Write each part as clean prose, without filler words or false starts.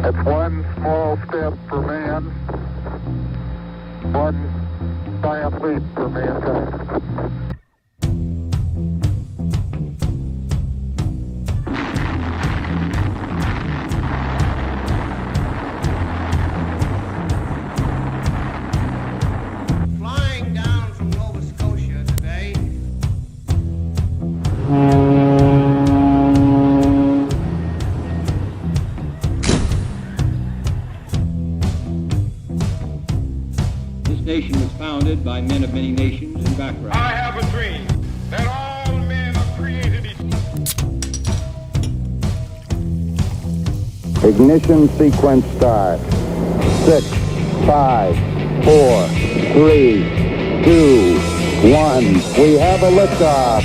It's one small step for man, one giant leap for mankind. Flying down from Nova Scotia today. This nation was founded by men of many nations and backgrounds. I have a dream that all men are created equal. Ignition sequence start. 6, 5, 4, 3, 2, 1. We have a liftoff.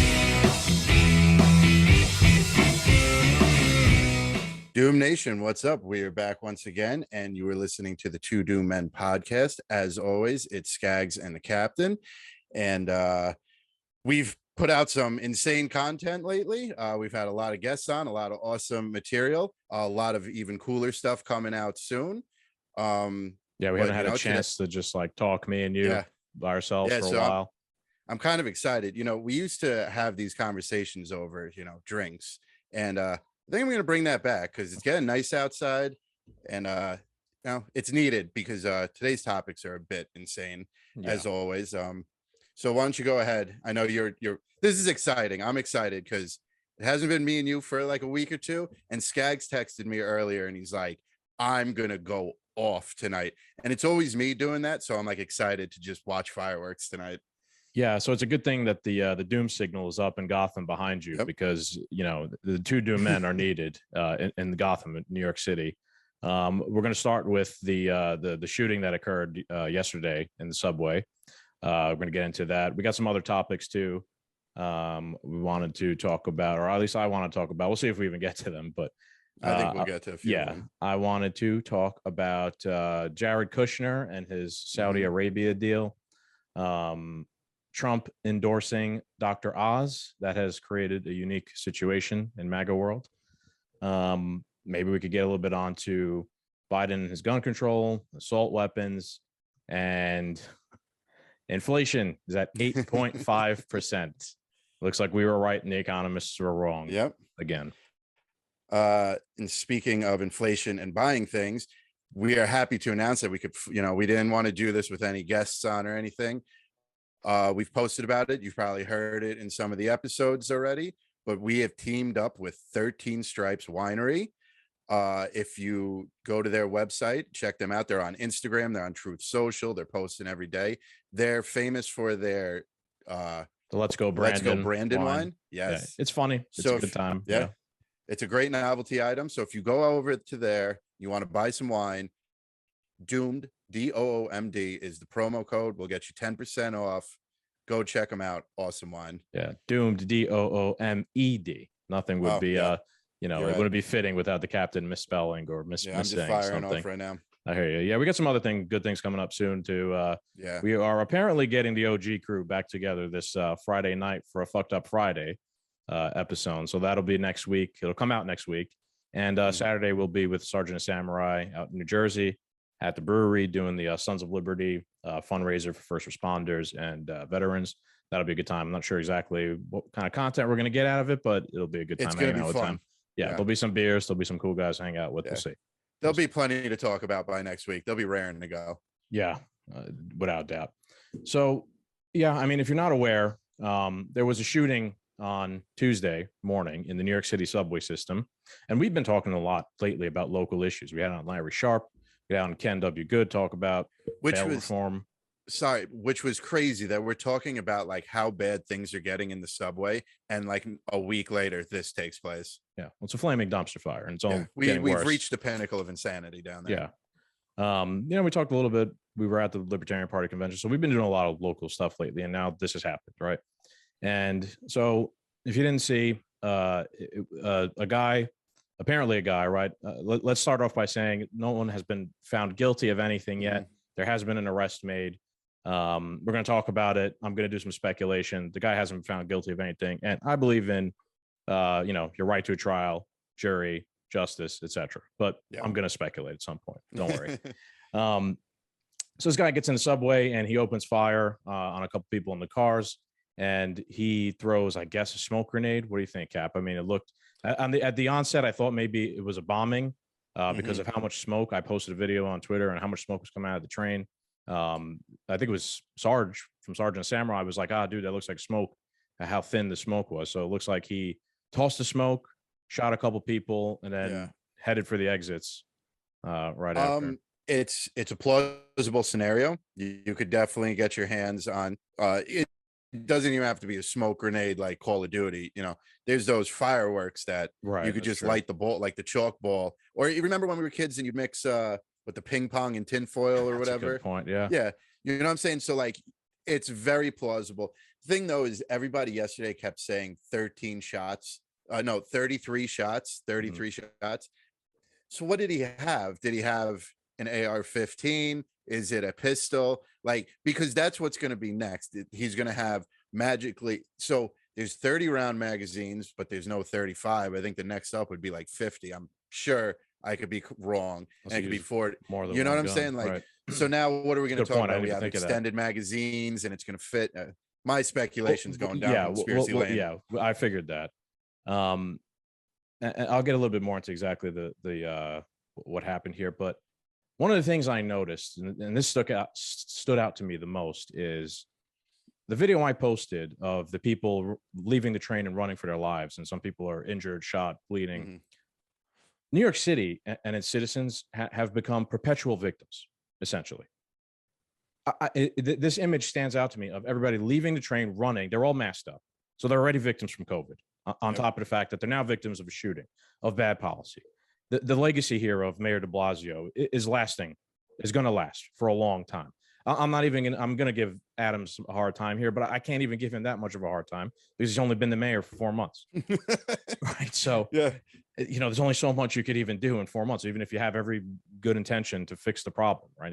Doom Nation, what's up? We are back once again, and you are listening to the Two Doom Men podcast. As always, it's Skaggs and the Captain, and we've put out some insane content lately. We've had a lot of guests on, a lot of awesome material, a lot of even cooler stuff coming out soon. Yeah, we haven't had a chance to just like talk, me and you by ourselves for a while. I'm kind of excited. You know, we used to have these conversations over, drinks, and I think I'm going to bring that back because it's getting nice outside, and it's needed because today's topics are a bit insane as always. So why don't you go ahead? I know you're this is exciting. I'm excited because it hasn't been me and you for like a week or two, and Skaggs texted me earlier and he's like, I'm gonna go off tonight, and it's always me doing that, so I'm like excited to just watch fireworks tonight. Yeah, so it's a good thing that the doom signal is up in Gotham behind you, because the two doom men are needed in Gotham, in New York City. We're going to start with the shooting that occurred yesterday in the subway. We're going to get into that. We got some other topics too. We wanted to talk about, or at least I want to talk about. We'll see if we even get to them, but I think we'll get to a few. Yeah, of them. I wanted to talk about Jared Kushner and his Saudi Arabia deal. Trump endorsing Dr. Oz. That has created a unique situation in MAGA world. Maybe we could get a little bit onto Biden and his gun control, assault weapons, and inflation is at 8.5%. Looks like we were right and the economists were wrong. Yep. Again. And speaking of inflation and buying things, we are happy to announce that we could, we didn't want to do this with any guests on or anything. We've posted about it. You've probably heard it in some of the episodes already, but we have teamed up with 13 Stripes Winery. If you go to their website, check them out. They're on Instagram. They're on Truth Social. They're posting every day. They're famous for their the Let's Go Brandon wine. Yes. Yeah, it's funny. It's a good time. Yeah. It's a great novelty item. So if you go over to there, you want to buy some wine, Doomed, DOOMD is the promo code. We'll get you 10% off. Go check them out. Awesome wine. Yeah. Doomed, DOOMED. Nothing would be, it wouldn't be fitting without the captain misspelling or I'm just missaying firing something. off right now. I hear you. Yeah, we got some other good things coming up soon too. We are apparently getting the OG crew back together this Friday night for a Fucked Up Friday episode. So that'll be next week. It'll come out next week. And Saturday we'll be with Sergeant of Samurai out in New Jersey at the brewery doing the Sons of Liberty fundraiser for first responders and veterans. That'll be a good time. I'm not sure exactly what kind of content we're going to get out of it, but it'll be a good time. It's going to be fun. Yeah, there'll be some beers. There'll be some cool guys to hang out with. Yeah. We'll see. There'll be plenty to talk about by next week. They'll be raring to go. Yeah, without doubt. So, yeah, I mean, if you're not aware, there was a shooting on Tuesday morning in the New York City subway system. And we've been talking a lot lately about local issues. We had on Larry Sharp, we had on Ken W. Good talk about bail reform. Which was crazy that we're talking about like how bad things are getting in the subway, and like a week later this takes place. Yeah, well, it's a flaming dumpster fire, and it's all we've worse. Reached the pinnacle of insanity down there. Yeah. We talked a little bit. We were at the Libertarian Party convention, so we've been doing a lot of local stuff lately, and now this has happened, right? And so if you didn't see apparently a guy, right? Let's start off by saying no one has been found guilty of anything yet. There has been an arrest made. We're going to talk about it. I'm going to do some speculation. The guy hasn't been found guilty of anything. And I believe in, your right to a trial, jury, justice, etc. But Yeah. I'm going to speculate at some point. Don't worry. So this guy gets in the subway and he opens fire on a couple people in the cars, and he throws, I guess, a smoke grenade. What do you think, Cap? I mean, it looked at the onset, I thought maybe it was a bombing because of how much smoke. I posted a video on Twitter and how much smoke was coming out of the train. I think it was Sarge from Sergeant Samurai was like, dude, that looks like smoke, how thin the smoke was. So it looks like he tossed the smoke, shot a couple people, and then headed for the exits right after. It's a plausible scenario. You could definitely get your hands on it. Doesn't even have to be a smoke grenade like Call of Duty. You know, there's those fireworks that you could just light the ball, like the chalk ball. Or you remember when we were kids and you mix with the ping pong and tinfoil or whatever. A good point. Yeah. You know what I'm saying? So like, it's very plausible. The thing though is everybody yesterday kept saying 13 shots. No, 33 shots. 33 shots. So what did he have? Did he have an AR-15? Is it a pistol? Like, because that's what's going to be next. He's going to have magically. So there's 30 round magazines, but there's no 35. I think the next up would be like 50. I'm sure I could be wrong. And it could be 40. More than you know what I'm gun, saying? Like, right. so now what are we going to talk about? We have think extended magazines and it's going to fit. My speculation's going down. Conspiracy land. Yeah, I figured that. And I'll get a little bit more into exactly the what happened here, but one of the things I noticed, and this stood out to me the most, is the video I posted of the people leaving the train and running for their lives, and some people are injured, shot, bleeding. New York City and its citizens have become perpetual victims, essentially. This image stands out to me of everybody leaving the train, running. They're all masked up, so they're already victims from COVID. On top of the fact that they're now victims of a shooting, of bad policy. The legacy here of Mayor de Blasio is going to last for a long time. I'm going to give Adams a hard time here, but I can't even give him that much of a hard time because he's only been the mayor for 4 months. Right. So, there's only so much you could even do in 4 months, even if you have every good intention to fix the problem. Right.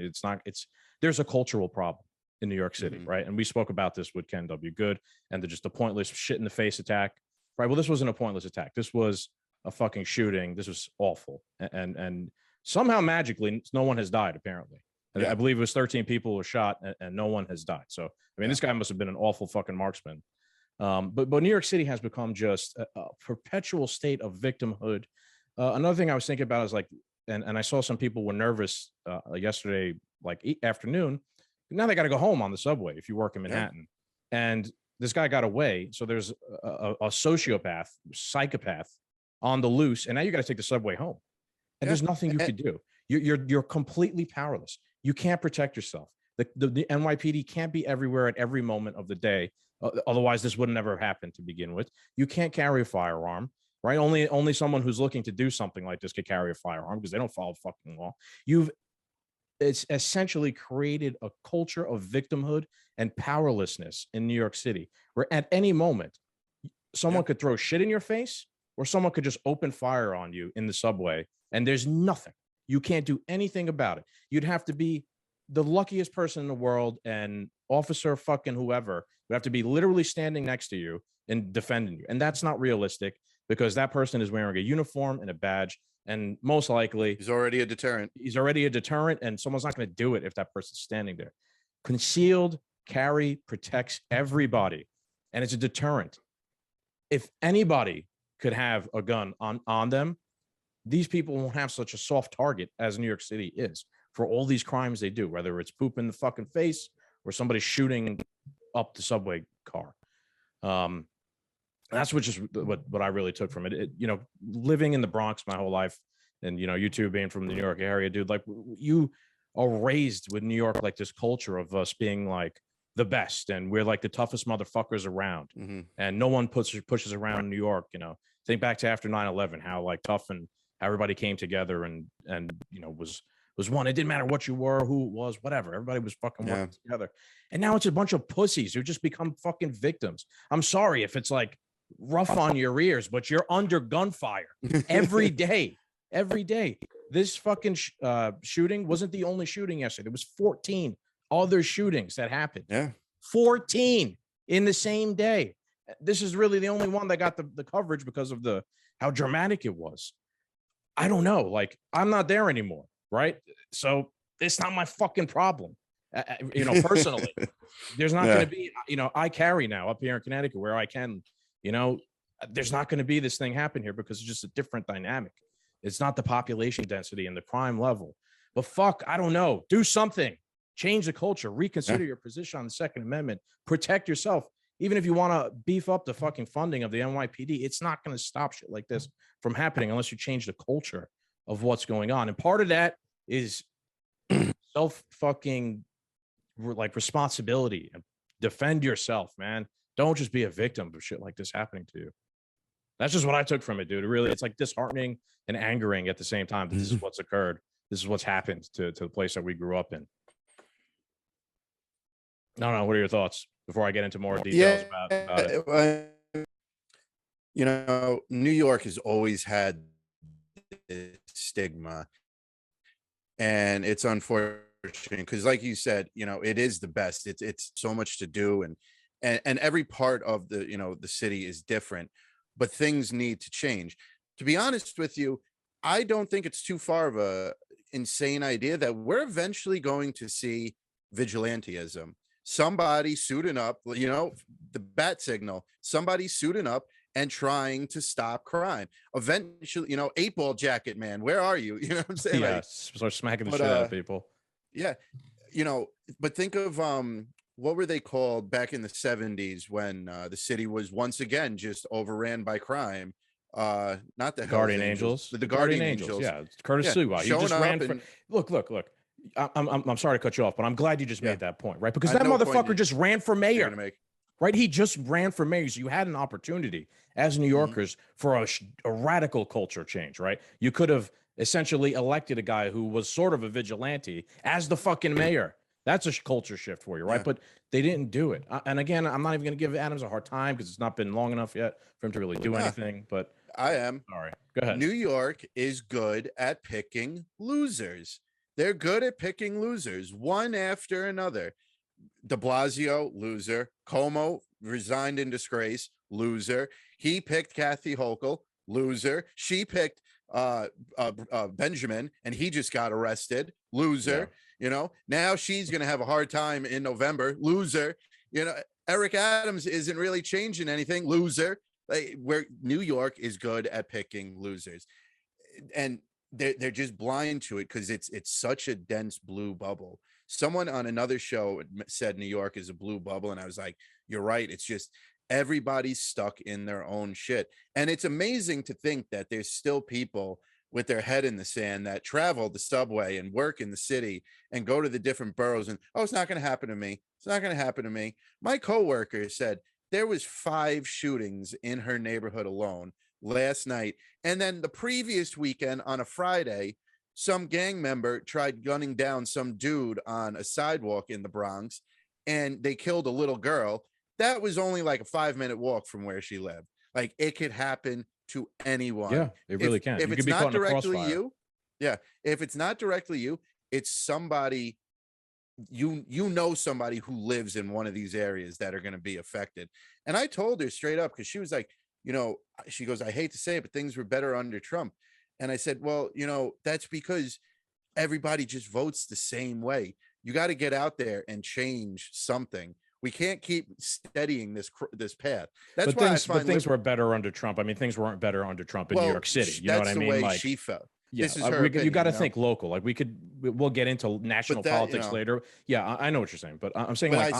There's a cultural problem in New York City. Right. And we spoke about this with Ken W. Good and the pointless shit in the face attack. Right. Well, this wasn't a pointless attack. This was a fucking shooting. This was awful. And somehow magically no one has died, apparently. I believe it was 13 people were shot and no one has died. So, I mean, this guy must have been an awful fucking marksman. But New York City has become just a perpetual state of victimhood. Another thing I was thinking about is like, and I saw some people were nervous yesterday, like afternoon. Now they got to go home on the subway if you work in Manhattan. And this guy got away. So there's a sociopath, psychopath on the loose, and now you got to take the subway home, and there's nothing you could do. You're completely powerless. You can't protect yourself. The NYPD can't be everywhere at every moment of the day. Otherwise, this would never have happened to begin with. You can't carry a firearm, right? Only someone who's looking to do something like this could carry a firearm because they don't follow fucking law. It's essentially created a culture of victimhood and powerlessness in New York City, where at any moment someone could throw shit in your face, or someone could just open fire on you in the subway, and there's nothing. You can't do anything about it. You'd have to be the luckiest person in the world, and officer fucking whoever would have to be literally standing next to you and defending you. And that's not realistic because that person is wearing a uniform and a badge, and most likely he's already a deterrent. And someone's not going to do it if that person's standing there. Concealed carry protects everybody, and it's a deterrent. If anybody could have a gun on them, these people won't have such a soft target as New York City is for all these crimes they do, whether it's poop in the fucking face or somebody shooting up the subway car. That's what I really took from it. Living in the Bronx my whole life, and you two being from the New York area, dude, like you are raised with New York, like this culture of us being like the best, and we're like the toughest motherfuckers around, and no one pushes around New York. Think back to after 9/11, how like tough and how everybody came together and was one. It didn't matter what you were, who it was, whatever. Everybody was fucking working together. And now it's a bunch of pussies who just become fucking victims. I'm sorry if it's like rough on your ears, but you're under gunfire every day. Every day. This fucking shooting wasn't the only shooting yesterday. There was 14 other shootings that happened. 14 in the same day. This is really the only one that got the coverage because of how dramatic it was. I don't know. Like, I'm not there anymore, right? So it's not my fucking problem. Personally, there's not going to be, I carry now up here in Connecticut where I can, there's not going to be this thing happen here because it's just a different dynamic. It's not the population density and the crime level. But fuck, I don't know. Do something. Change the culture. Reconsider your position on the Second Amendment. Protect yourself. Even if you want to beef up the fucking funding of the NYPD, it's not going to stop shit like this from happening unless you change the culture of what's going on. And part of that is self-fucking like responsibility. Defend yourself, man. Don't just be a victim of shit like this happening to you. That's just what I took from it, dude. It's like disheartening and angering at the same time. This is what's occurred. This is what's happened to the place that we grew up in. No, what are your thoughts before I get into more details about it? New York has always had this stigma, and it's unfortunate because, like you said, it is the best. It's so much to do, and every part of the city is different, but things need to change. To be honest with you, I don't think it's too far of a insane idea that we're eventually going to see vigilantism. Somebody suiting up, the bat signal, somebody suiting up and trying to stop crime. Eventually, 8-ball jacket man, where are you? You know what I'm saying? Yeah, start smacking the shit out of people. Yeah. But think of what were they called back in the 70s when the city was once again just overran by crime? Not the Guardian Angels. The Guardian Angels. Yeah, Curtis Sliwa. He just ran for. Look. I'm sorry to cut you off, but I'm glad you just made that point, right? Because that motherfucker just ran for mayor, right? He just ran for mayor. So you had an opportunity as New Yorkers for a radical culture change, right? You could have essentially elected a guy who was sort of a vigilante as the fucking mayor. That's a culture shift for you, right? But they didn't do it. And again, I'm not even going to give Adams a hard time because it's not been long enough yet for him to really do anything. But I am. Sorry. Go ahead. New York is good at picking losers. They're good at picking losers, one after another. De Blasio, loser. Como resigned in disgrace, loser. He picked Kathy Hochul, loser. She picked Benjamin, and he just got arrested, loser. Yeah. Now she's going to have a hard time in November, loser. Eric Adams isn't really changing anything, loser. Where New York is good at picking losers. And they're just blind to it because it's such a dense blue bubble. Someone on another show said New York is a blue bubble, and I was like, you're right. It's just everybody's stuck in their own shit. And it's amazing to think that there's still people with their head in the sand that travel the subway and work in the city and go to the different boroughs and, it's not going to happen to me. It's not going to happen to me. My coworker said there was 5 shootings in her neighborhood alone last night. And then the previous weekend on a Friday, some gang member tried gunning down some dude on a sidewalk in the Bronx, and they killed a little girl. That was only like a 5-minute walk from where she lived. Like, it could happen to anyone. Yeah, it really can. If it's not directly you, if it's not directly you, it's somebody somebody who lives in one of these areas that are going to be affected. And I told her straight up, because she was like, she goes, I hate to say it, but things were better under Trump. And I said, well, that's because everybody just votes the same way. You got to get out there and change something. We can't keep steadying this path. That's why things were better under Trump. I mean, things weren't better under Trump in New York City. You know what I mean? That's the way she felt. Yeah, this is her opinion, you got to think local. Like we'll get into national politics later. Yeah, I know what you're saying, but I'm saying I'm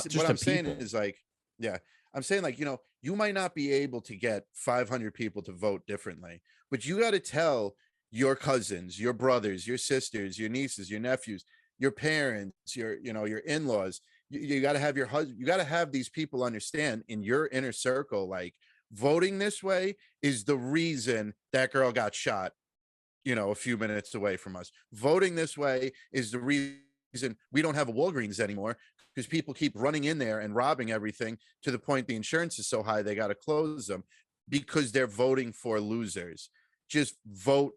saying you might not be able to get 500 people to vote differently, but you got to tell your cousins, your brothers, your sisters, your nieces, your nephews, your parents, your in-laws. You got to have your husband. You got to have these people understand in your inner circle, like, voting this way is the reason that girl got shot, a few minutes away from us. Voting this way is the reason we don't have a Walgreens anymore, because people keep running in there and robbing everything to the point the insurance is so high they got to close them because they're voting for losers. Just vote,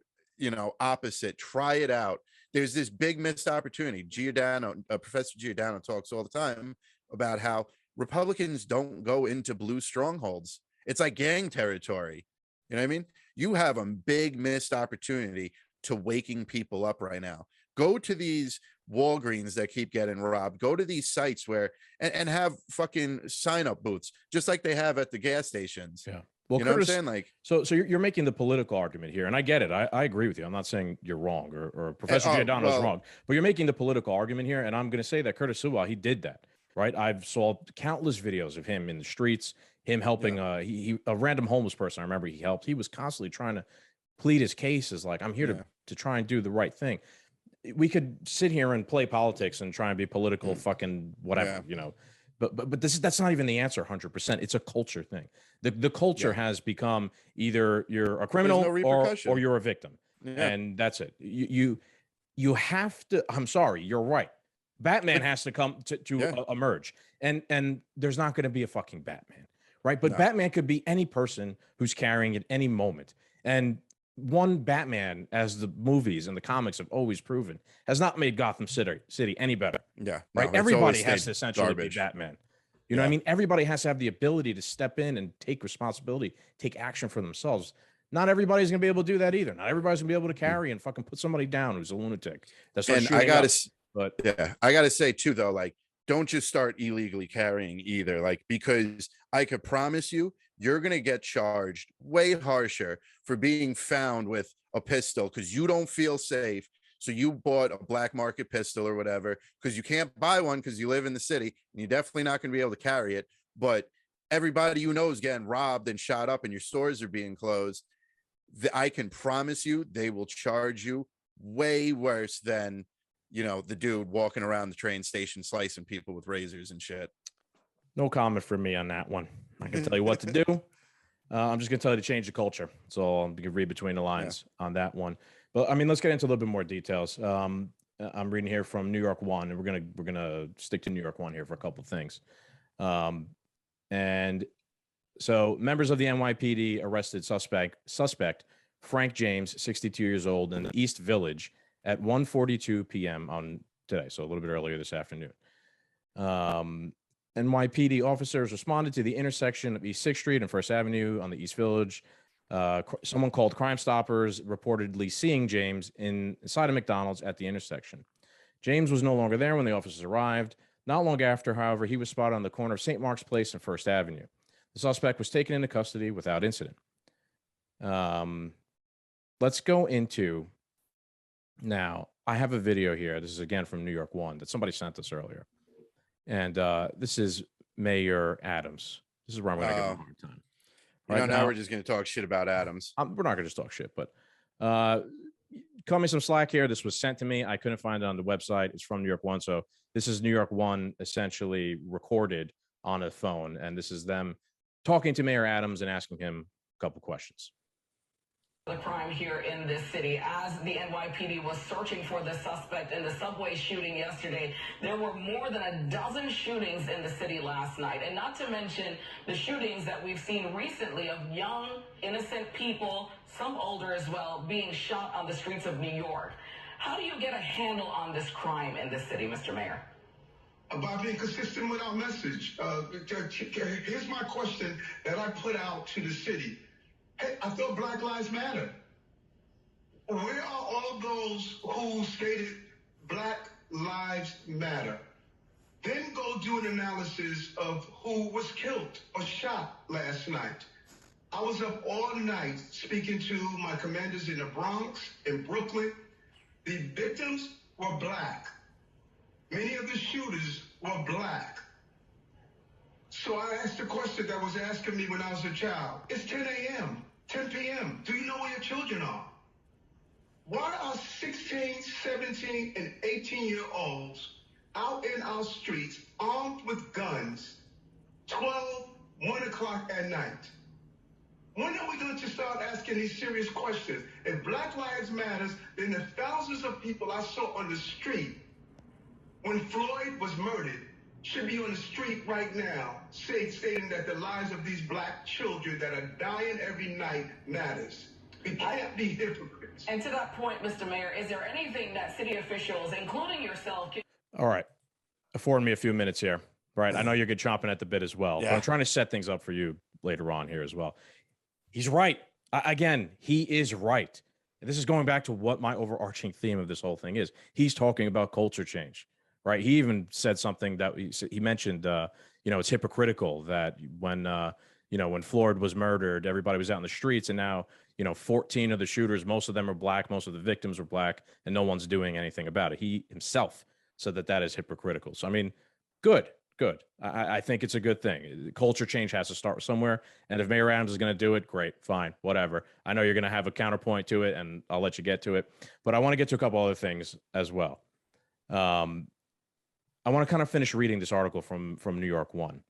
opposite. Try it out. There's this big missed opportunity. Professor Giordano talks all the time about how Republicans don't go into blue strongholds. It's like gang territory. You know what I mean? You have a big missed opportunity to waking people up right now. Go to these Walgreens that keep getting robbed. Go to these sites where and have fucking sign up booths, just like they have at the gas stations. Yeah. Well, you know Curtis, what I'm saying? Like, so you're making the political argument here, and I get it. I agree with you. I'm not saying you're wrong or Professor Giordano is wrong, but you're making the political argument here, and I'm going to say that Curtis Sewell, he did that, right? I've saw countless videos of him in the streets, him helping a random homeless person. I remember he helped. He was constantly trying to plead his case as like, I'm here to try and do the right thing. We could sit here and play politics and try and be political fucking whatever, you know. But that's not even the answer 100%. It's a culture thing. The culture has become either you're a criminal or you're a victim. Yeah. And that's it. You have to, I'm sorry, you're right. Batman has to come to emerge. And there's not going to be a fucking Batman, right? But Batman could be any person who's carrying at any moment. And one Batman, as the movies and the comics have always proven, has not made Gotham City any better. Yeah. Right. Everybody has to essentially be Batman. You know what I mean? Everybody has to have the ability to step in and take responsibility, take action for themselves. Not everybody's going to be able to do that either. Not everybody's going to be able to carry and fucking put somebody down who's a lunatic. That's what I gotta say too, though, like, don't just start illegally carrying either. Like, because I could promise you, you're going to get charged way harsher for being found with a pistol because you don't feel safe. So you bought a black market pistol or whatever, because you can't buy one because you live in the city and you're definitely not going to be able to carry it. But everybody you know is getting robbed and shot up and your stores are being closed. I can promise you they will charge you way worse than, you know, the dude walking around the train station slicing people with razors and shit. No comment from me on that one. I can tell you what to do. I'm just going to tell you to change the culture. So I'm going to read between the lines on that one. But I mean, let's get into a little bit more details. I'm reading here from New York One, and we're gonna stick to New York One here for a couple of things. And so, members of the NYPD arrested suspect Frank James, 62 years old, in the East Village at 1:42 p.m. on today, so a little bit earlier this afternoon. NYPD officers responded to the intersection of East 6th Street and First Avenue on the East Village. Someone called Crime Stoppers reportedly seeing James inside a McDonald's at the intersection. James was no longer there when the officers arrived. Not long after, however, he was spotted on the corner of St. Mark's Place and First Avenue. The suspect was taken into custody without incident. Let's go into now. I have a video here. This is again from New York One that somebody sent us earlier. And this is Mayor Adams. This is where I'm going to give him a hard time. Right now we're just going to talk shit about Adams. We're not going to just talk shit, but cut me some slack here. This was sent to me. I couldn't find it on the website. It's from New York One. So this is New York One essentially recorded on a phone. And this is them talking to Mayor Adams and asking him a couple questions. The crime here in this city. As the NYPD was searching for the suspect in the subway shooting yesterday, there were more than a dozen shootings in the city last night. And not to mention the shootings that we've seen recently of young, innocent people, some older as well, being shot on the streets of New York. How do you get a handle on this crime in this city, Mr. Mayor? By being consistent with our message. Here's my question that I put out to the city. Hey, I thought Black Lives Matter. Where are all those who stated Black Lives Matter? Then go do an analysis of who was killed or shot last night. I was up all night speaking to my commanders in the Bronx, in Brooklyn. The victims were Black. Many of the shooters were Black. So I asked the question that was asking me when I was a child. It's 10 a.m., 10 p.m. Do you know where your children are? Why are 16, 17, and 18-year-olds out in our streets armed with guns 12, 1 o'clock at night? When are we going to start asking these serious questions? If Black Lives Matters, then the thousands of people I saw on the street when Floyd was murdered should be on the street right now stating that the lives of these Black children that are dying every night matters. We can't be hypocrites. And to that point, Mr. Mayor, is there anything that city officials, including yourself, can... All right. Afford me a few minutes here. Right. I know you're good chomping at the bit as well. But I'm trying to set things up for you later on here as well. He's right. Again, he is right. this is going back to what my overarching theme of this whole thing is. He's talking about culture change, right? He even said something that he mentioned, it's hypocritical that when Floyd was murdered, everybody was out in the streets, and now, 14 of the shooters, most of them are black, most of the victims were black, and no one's doing anything about it. He himself said that is hypocritical. So, I mean, good. I think it's a good thing. Culture change has to start somewhere. And if Mayor Adams is going to do it, great, fine, whatever. I know you're going to have a counterpoint to it, and I'll let you get to it. But I want to get to a couple other things as well. I want to kind of finish reading this article from New York One.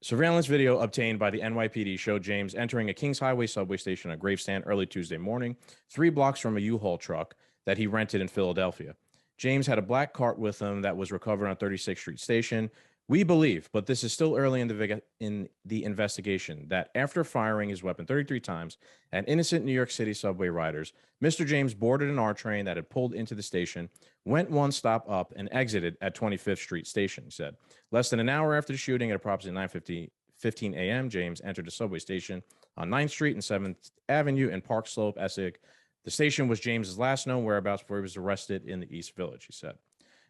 Surveillance video obtained by the NYPD showed James entering a Kings Highway subway station at Gravestand early Tuesday morning, 3 blocks from a U-Haul truck that he rented in Philadelphia. James had a black cart with him that was recovered on 36th Street Station. We believe, but this is still early in the investigation, that after firing his weapon 33 times at innocent New York City subway riders, Mr. James boarded an R train that had pulled into the station, went one stop up, and exited at 25th Street Station, he said. Less than an hour after the shooting, at approximately 9:15 a.m., James entered the subway station on 9th Street and 7th Avenue in Park Slope, Essex. The station was James's last known whereabouts before he was arrested in the East Village, he said.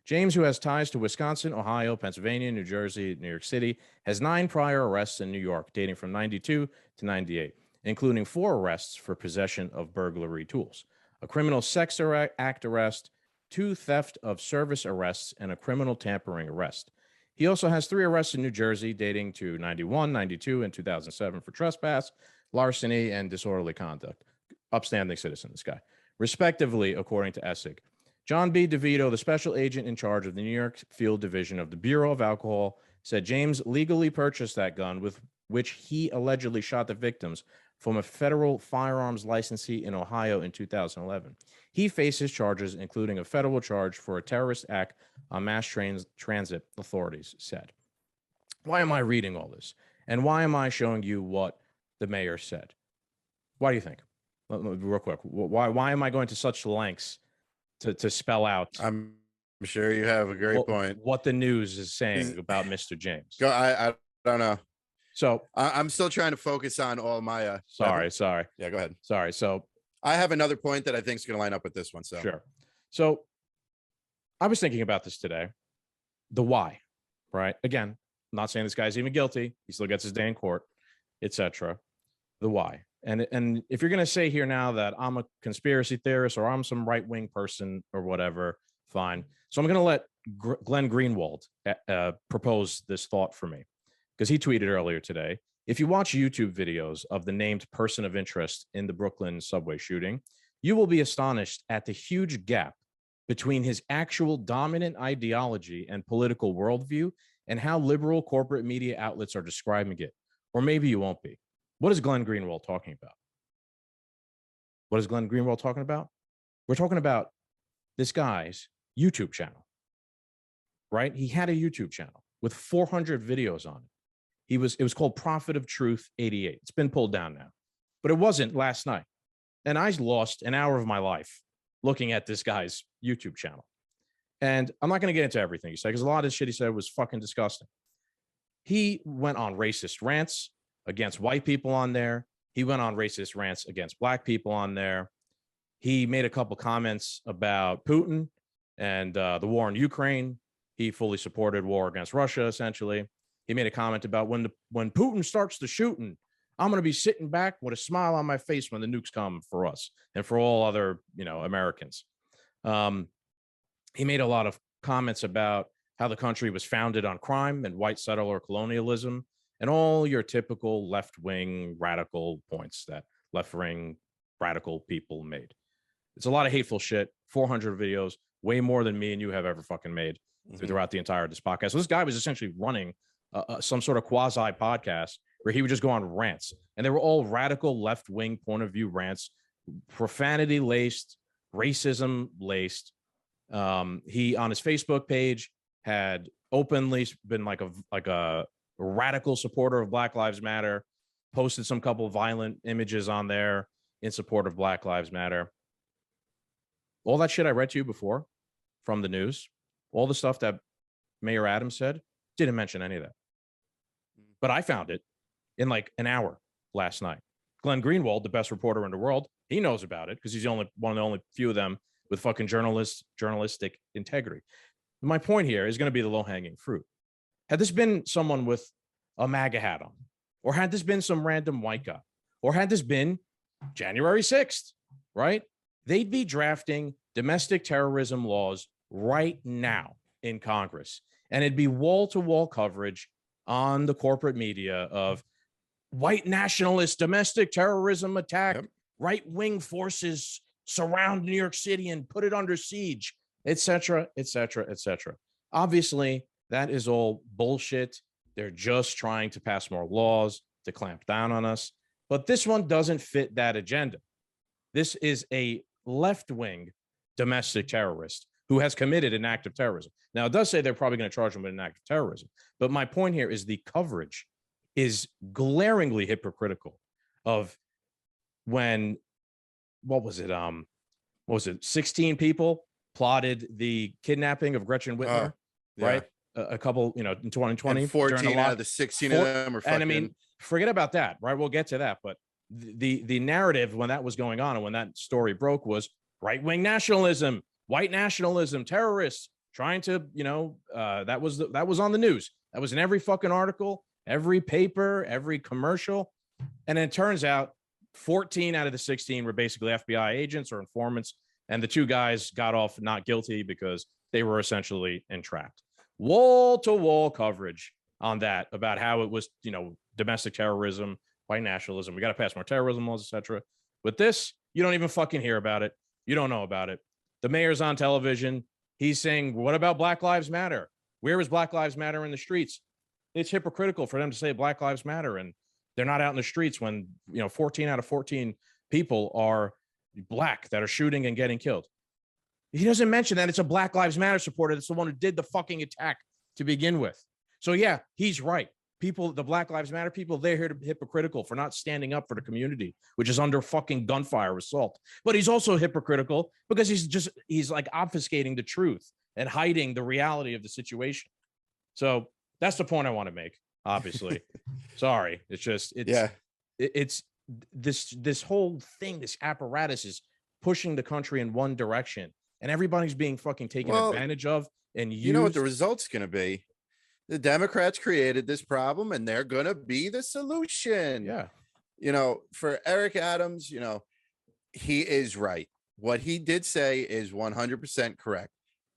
James, who has ties to Wisconsin, Ohio, Pennsylvania, New Jersey, New York City, has 9 prior arrests in New York, dating from 92 to 98, including 4 arrests for possession of burglary tools, a criminal sex act arrest, 2 theft of service arrests, and a criminal tampering arrest. He also has 3 arrests in New Jersey, dating to 91, 92, and 2007 for trespass, larceny, and disorderly conduct. Upstanding citizen, this guy, respectively, according to Essig. John B. DeVito, the special agent in charge of the New York Field Division of the Bureau of Alcohol, said James legally purchased that gun with which he allegedly shot the victims from a federal firearms licensee in Ohio in 2011. He faces charges, including a federal charge for a terrorist act on mass transit, authorities said. Why am I reading all this? And why am I showing you what the mayor said? Why do you think? Real quick, why am I going to such lengths to spell out? I'm sure you have a great point. What the news is saying about Mr. James. I don't know. So I'm still trying to focus on all my. Sorry. Yeah, go ahead. Sorry. So I have another point that I think is going to line up with this one. So sure. So I was thinking about this today. The why, right? Again, I'm not saying this guy's even guilty. He still gets his day in court, etc. The why. And if you're going to say here now that I'm a conspiracy theorist or I'm some right-wing person or whatever, fine. So I'm going to let Glenn Greenwald propose this thought for me, because he tweeted earlier today, if you watch YouTube videos of the named person of interest in the Brooklyn subway shooting, you will be astonished at the huge gap between his actual dominant ideology and political worldview and how liberal corporate media outlets are describing it. Or maybe you won't be. What is Glenn Greenwald talking about? What is Glenn Greenwald talking about? We're talking about this guy's YouTube channel, right? He had a YouTube channel with 400 videos on it. It was called Prophet of Truth 88. It's been pulled down now, but it wasn't last night. And I lost an hour of my life looking at this guy's YouTube channel. And I'm not going to get into everything he said, because a lot of the shit he said was fucking disgusting. He went on racist rants against white people on there. He went on racist rants against black people on there. He made a couple comments about Putin and the war in Ukraine. He fully supported war against Russia, essentially. He made a comment about when Putin starts the shooting, I'm going to be sitting back with a smile on my face when the nukes come for us and for all other, Americans. He made a lot of comments about how the country was founded on crime and white settler colonialism, and all your typical left-wing radical points that left-wing radical people made. It's a lot of hateful shit, 400 videos, way more than me and you have ever fucking made throughout the entire this podcast. So this guy was essentially running some sort of quasi podcast where he would just go on rants, and they were all radical left-wing point of view rants, profanity laced, racism laced. He on his Facebook page had openly been like a radical supporter of Black Lives Matter, posted some couple of violent images on there in support of Black Lives Matter. All that shit I read to you before from the news, all the stuff that Mayor Adams said, didn't mention any of that. But I found it in like an hour last night. Glenn Greenwald, the best reporter in the world, He knows about it because he's one of the only few of them with fucking journalistic integrity. My point here is going to be the low-hanging fruit. Had this been someone with a MAGA hat on, or had this been some random white guy, or had this been January 6th, right? They'd be drafting domestic terrorism laws right now in Congress. And it'd be wall-to-wall coverage on the corporate media of white nationalist domestic terrorism attack, right-wing forces surround New York City and put it under siege, et cetera, et cetera, et cetera. Obviously, that is all bullshit. They're just trying to pass more laws to clamp down on us. But this one doesn't fit that agenda. This is a left-wing domestic terrorist who has committed an act of terrorism. Now, it does say they're probably going to charge him with an act of terrorism. But my point here is the coverage is glaringly hypocritical of when, what was it? 16 people plotted the kidnapping of Gretchen Whitmer, right? A couple, in 2020. And 14 out of the 16 of them are fucking... And I mean, forget about that, right? We'll get to that. But the narrative when that was going on and when that story broke was right-wing nationalism, white nationalism, terrorists trying to, that was on the news. That was in every fucking article, every paper, every commercial. And it turns out 14 out of the 16 were basically FBI agents or informants. And the two guys got off not guilty because they were essentially entrapped. Wall-to-wall coverage on that about how it was, domestic terrorism, white nationalism. We got to pass more terrorism laws, etc. With this, you don't even fucking hear about it. You don't know about it. The mayor's on television. He's saying, what about Black Lives Matter? Where is Black Lives Matter in the streets? It's hypocritical for them to say Black Lives Matter and they're not out in the streets when, 14 out of 14 people are black that are shooting and getting killed. He doesn't mention that it's a Black Lives Matter supporter. That's the one who did the fucking attack to begin with. So yeah, he's right. People, the Black Lives Matter people, they're here to be hypocritical for not standing up for the community, which is under fucking gunfire assault. But he's also hypocritical because he's like obfuscating the truth and hiding the reality of the situation. So that's the point I want to make, obviously. Sorry. It's this whole thing, this apparatus is pushing the country in one direction and everybody's being fucking taken advantage of and used. You know what the result's going to be? The Democrats created this problem and they're going to be the solution. Yeah. For Eric Adams, he is right. What he did say is 100% correct,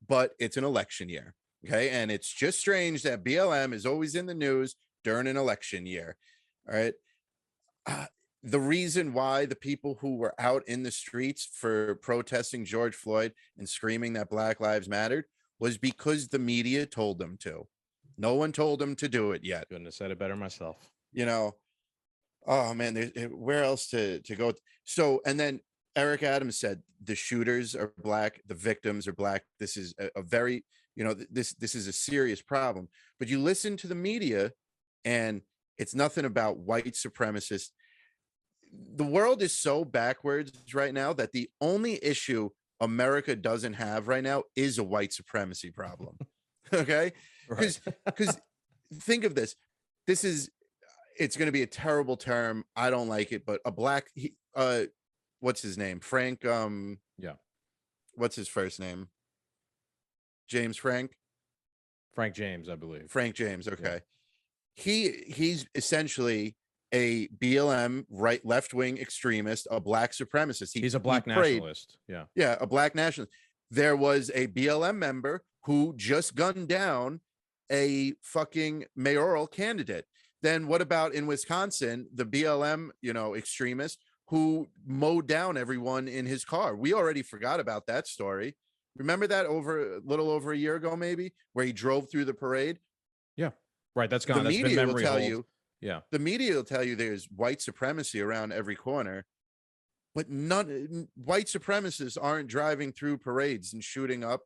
but it's an election year. Okay. And it's just strange that BLM is always in the news during an election year. All right. The reason why the people who were out in the streets for protesting George Floyd and screaming that Black Lives Mattered was because the media told them to. No one told them to do it yet. Couldn't have said it better myself. Oh man, where else to go? So, and then Eric Adams said the shooters are black, the victims are black. This is a very, this is a serious problem. But you listen to the media and it's nothing about white supremacists. The world is so backwards right now that the only issue America doesn't have right now is a white supremacy problem. Okay? Because think of this. It's going to be a terrible term. I don't like it, but a black, what's his name? Frank. What's his first name? James Frank James, I believe. Frank James. Okay. Yeah. He's essentially a BLM left-wing extremist, a black supremacist. He's a black nationalist. Yeah. Yeah. A black nationalist. There was a BLM member who just gunned down a fucking mayoral candidate. Then what about in Wisconsin, the BLM, extremist who mowed down everyone in his car? We already forgot about that story. Remember that a little over a year ago, maybe, where he drove through the parade? Yeah. Right. That's gone. The media will tell you. Yeah. The media will tell you there's white supremacy around every corner, but white supremacists aren't driving through parades and shooting up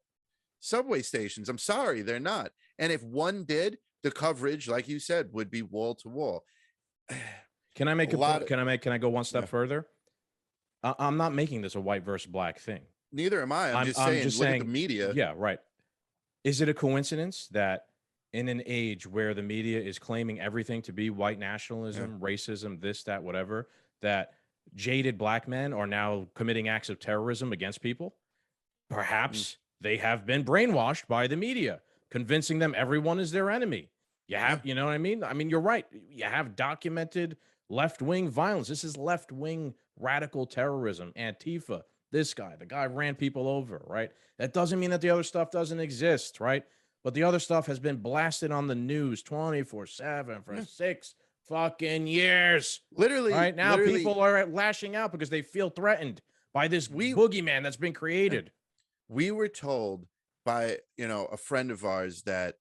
subway stations. I'm sorry, they're not. And if one did, the coverage, like you said, would be wall to wall. Can I make can I go one step further? I'm not making this a white versus black thing. Neither am I. I'm just saying, look at the media. Yeah, right. Is it a coincidence that in an age where the media is claiming everything to be white nationalism, racism, this, that, whatever, that jaded black men are now committing acts of terrorism against people? Perhaps they have been brainwashed by the media, convincing them everyone is their enemy. You have, you know what I mean? I mean, you're right. You have documented left-wing violence. This is left-wing radical terrorism. Antifa, this guy, the guy ran people over, right? That doesn't mean that the other stuff doesn't exist, right? But the other stuff has been blasted on the news 24/7 for 6 fucking years. Literally. Right now, people are lashing out because they feel threatened by this boogeyman that's been created. We were told by, a friend of ours that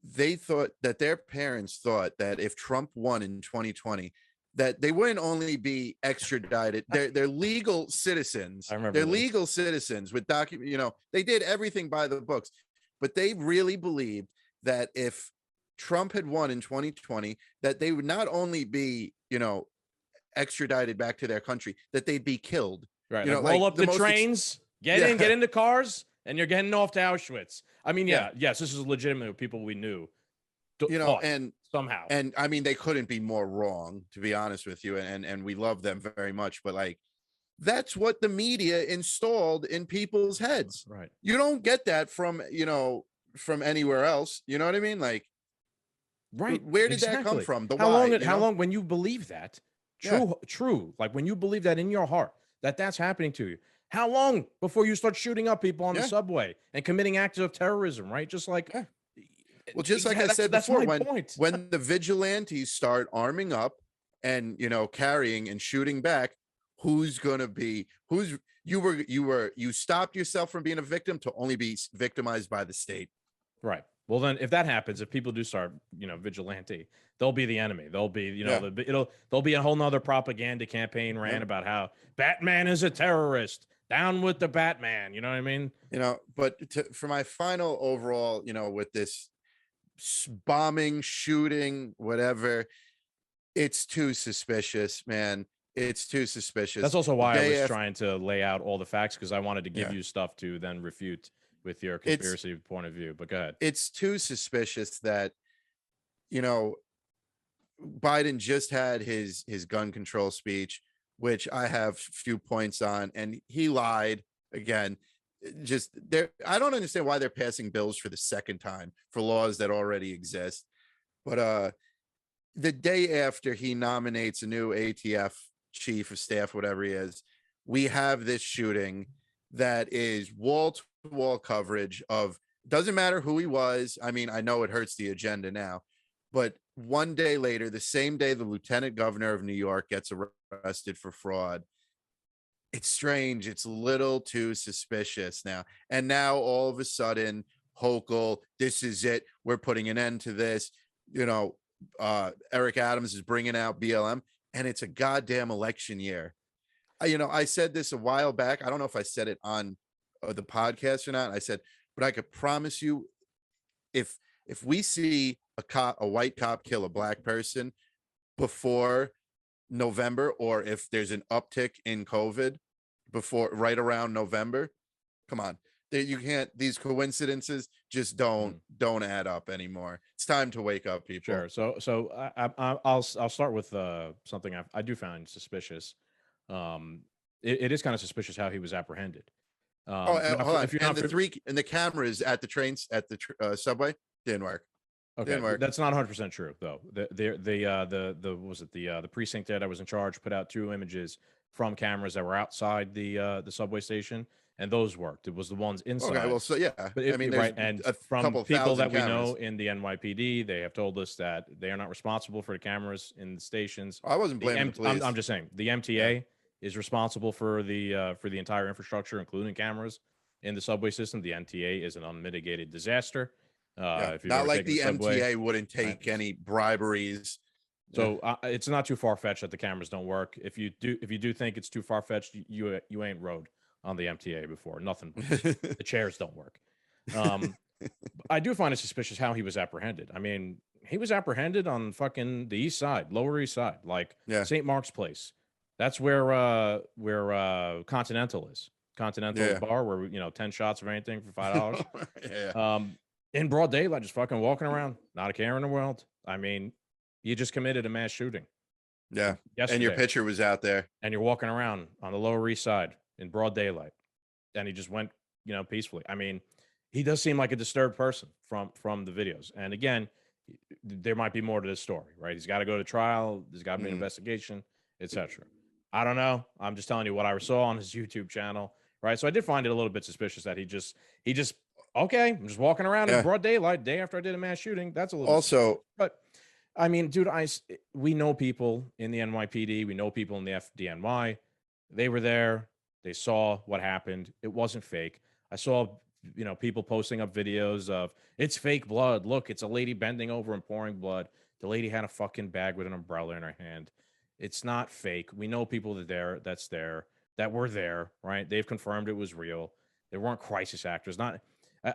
they thought that their parents thought that if Trump won in 2020, that they wouldn't only be extradited, they're legal citizens. I remember they're legal citizens with they did everything by the books, but they really believed that if Trump had won in 2020, that they would not only be, extradited back to their country, that they'd be killed. Right. Roll up the trains, get in the cars, and you're getting off to Auschwitz. I mean, yes, this is legitimate with people we knew. And somehow. And I mean, they couldn't be more wrong, to be honest with you. And we love them very much. But like, that's what the media installed in people's heads. Right. You don't get that from, from anywhere else. You know what I mean? Like, right. Where did that come from? How long when you believe that? True. Like when you believe that in your heart, that's happening to you. How long before you start shooting up people on the subway and committing acts of terrorism, right? Just like, well, just like I said before, when the vigilantes start arming up and, carrying and shooting back, you stopped yourself from being a victim to only be victimized by the state. Right. Well, then if that happens, if people do start, vigilante, they'll be the enemy. They'll be, there'll be a whole nother propaganda campaign ran about how Batman is a terrorist. Down with the Batman. You know what I mean? But for my final overall, with this bombing, shooting, whatever, it's too suspicious, man. It's too suspicious. That's also why I was trying to lay out all the facts, because I wanted to give you stuff to then refute with your conspiracy point of view. But go ahead. It's too suspicious that, Biden just had his gun control speech, which I have few points on, and he lied again. I don't understand why they're passing bills for the second time for laws that already exist. But the day after he nominates a new ATF chief of staff, whatever he is, we have this shooting that is wall-to-wall coverage of, doesn't matter who he was. I mean, I know it hurts the agenda now, but one day later, the same day the lieutenant governor of New York gets arrested for fraud. It's strange. It's a little too suspicious now. And now all of a sudden, Hochul, this is it. We're putting an end to this. Eric Adams is bringing out BLM, and it's a goddamn election year. I said this a while back. I don't know if I said it on the podcast or not. I said, but I could promise you, if we see a white cop kill a black person before November, or if there's an uptick in COVID right around November, come on, you can't. These coincidences just don't add up anymore. It's time to wake up, people. Sure. So I'll start with something I do find suspicious. It is kind of suspicious how he was apprehended. Hold on. And the cameras at the trains at the subway didn't work. Okay, didn't work. That's not 100% true though. The precinct that I was in charge put out 2 images from cameras that were outside the subway station, and those worked. It was the ones inside. Okay, well, so yeah, but and from people that we know in the NYPD, they have told us that they are not responsible for the cameras in the stations. I wasn't blaming the police. I'm just saying the MTA is responsible for the entire infrastructure, including cameras in the subway system. The MTA is an unmitigated disaster. If not like the MTA wouldn't take any briberies. So it's not too far-fetched that the cameras don't work. If you do think it's too far-fetched, you ain't rode on the MTA before. Nothing. The chairs don't work. I do find it suspicious how he was apprehended. I mean, he was apprehended on fucking the east side, Lower East Side, like St. Mark's Place. That's where Continental is. Continental bar where 10 shots of anything for $5. In broad daylight, just fucking walking around, not a care in the world. I mean, you just committed a mass shooting. Yeah. Yesterday. And your picture was out there. And you're walking around on the Lower East Side in broad daylight. And he just went, peacefully. I mean, he does seem like a disturbed person from the videos. And again, there might be more to this story, right? He's got to go to trial. There's got to be an investigation, etc. I don't know. I'm just telling you what I saw on his YouTube channel, right? So I did find it a little bit suspicious that he just okay, I'm just walking around in broad daylight day after I did a mass shooting. That's a little also, but I mean, dude, we know people in the NYPD, we know people in the FDNY. They were there. They saw what happened. It wasn't fake. I saw, people posting up videos of it's fake blood. Look, it's a lady bending over and pouring blood. The lady had a fucking bag with an umbrella in her hand. It's not fake. We know people that were there, right? They've confirmed it was real. They weren't crisis actors.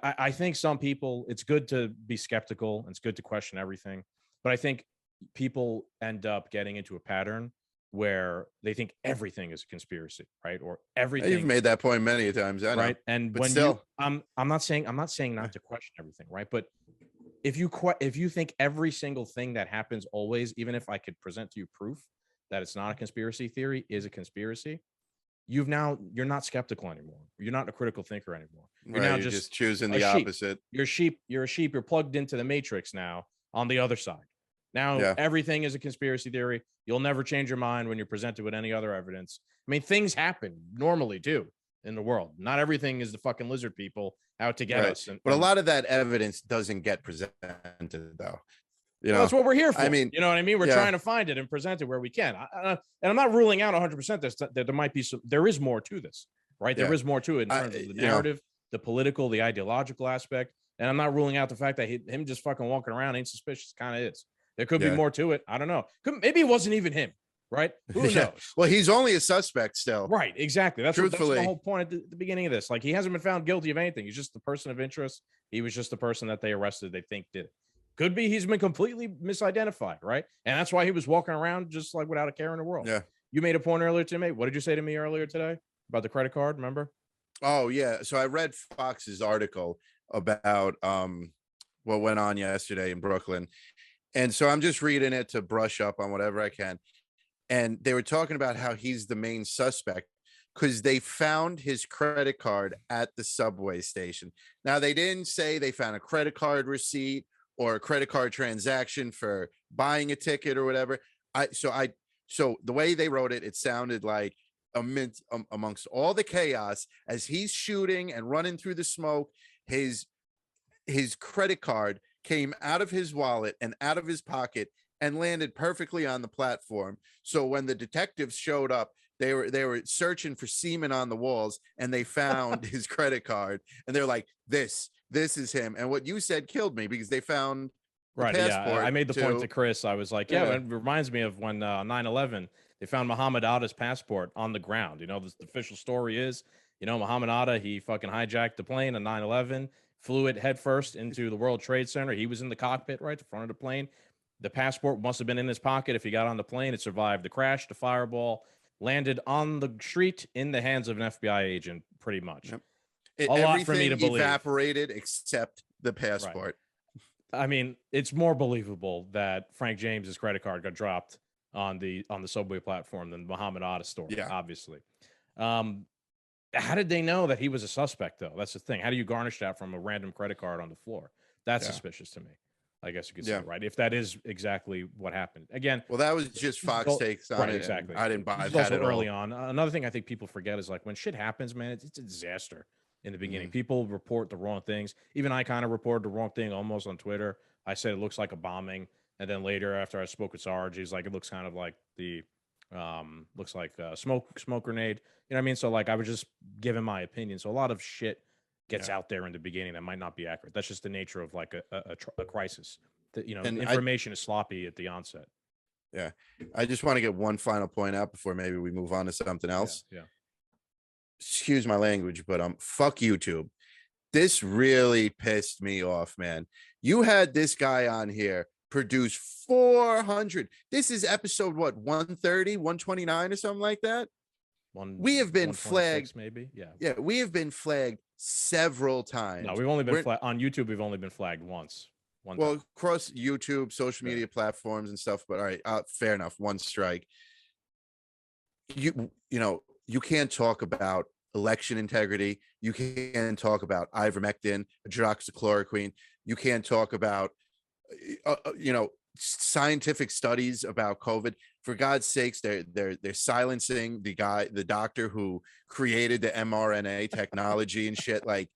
I think some people, it's good to be skeptical and it's good to question everything. But I think people end up getting into a pattern where they think everything is a conspiracy, right? Or everything. You've made that point many times, I know. Right. And but when still, I'm not saying not to question everything, right? But if you think every single thing that happens always, even if I could present to you proof that it's not a conspiracy theory, is a conspiracy, you're not skeptical anymore. You're not a critical thinker anymore. You're now just choosing the opposite. You're a sheep. You're plugged into the matrix now on the other side. Now everything is a conspiracy theory. You'll never change your mind when you're presented with any other evidence. I mean, things happen normally too in the world. Not everything is the fucking lizard people out to get us. But a lot of that evidence doesn't get presented, though. That's what we're here for. I mean, you know what I mean? We're trying to find it and present it where we can. And I'm not ruling out 100% that there might be there is more to this, right? There is more to it in terms of the narrative, the political, the ideological aspect. And I'm not ruling out the fact that him just fucking walking around ain't suspicious. Kind of is. There could be more to it. I don't know. Maybe it wasn't even him, right? Who knows? Well, he's only a suspect still. Right, exactly. That's the whole point at the beginning of this. Like, he hasn't been found guilty of anything. He's just the person of interest. He was just the person that they arrested, they think did it. Could be he's been completely misidentified, right? And that's why he was walking around just like without a care in the world. Yeah. You made a point earlier to me. What did you say to me earlier today about the credit card? Remember? Oh, yeah. So I read Fox's article about what went on yesterday in Brooklyn. And so I'm just reading it to brush up on whatever I can. And they were talking about how he's the main suspect because they found his credit card at the subway station. Now, they didn't say they found a credit card receipt or a credit card transaction for buying a ticket or whatever. So the way they wrote it, it sounded like amongst all the chaos as he's shooting and running through the smoke, his credit card came out of his wallet and out of his pocket and landed perfectly on the platform. So when the detectives showed up, they were searching for semen on the walls and they found his credit card and they're like, this is him. And what you said killed me because they found the passport. I made the point to Chris. I was like, it reminds me of when 9/11, they found Muhammad Atta's passport on the ground. The official story is, Muhammad Atta, he fucking hijacked the plane on 9/11. Flew it headfirst into the World Trade Center. He was in the cockpit, right, the front of the plane. The passport must have been in his pocket if he got on the plane. It survived the crash, the fireball, landed on the street in the hands of an FBI agent, pretty much. Yep. A lot for me to believe. Evaporated except the passport. Right. I mean, it's more believable that Frank James's credit card got dropped on the subway platform than Muhammad Atta's story, obviously. How did they know that he was a suspect, though? That's the thing. How do you garnish that from a random credit card on the floor? That's suspicious to me. I guess you could say, right? If that is exactly what happened. Again, well, that was just Fox takes on it. Exactly. I didn't buy that also at early all. on. Another thing I think people forget is like when shit happens, man, it's a disaster in the beginning. People report the wrong things. Even I kind of reported the wrong thing almost on Twitter. I said it looks like a bombing. And then later after I spoke with Sarge, he's like, it looks kind of like the looks like a smoke grenade. You know what I mean? So like I was just giving my opinion. So a lot of shit gets out there in the beginning that might not be accurate. That's just the nature of like a crisis. That, and information is sloppy at the onset. Yeah. I just want to get one final point out before maybe we move on to something else. Yeah. Excuse my language, but fuck YouTube. This really pissed me off, man. You had this guy on here produce 400. This is episode 130, 129 or something like that. We have been flagged, maybe. Yeah, we have been flagged several times. No, we've only been flagged on YouTube. We've only been flagged once. Well, across YouTube, social media platforms and stuff. But all right, fair enough. One strike. You know, you can't talk about election integrity. You can't talk about ivermectin, hydroxychloroquine. You can't talk about, scientific studies about COVID. For God's sakes, they're silencing the doctor who created the mRNA technology and shit. Like,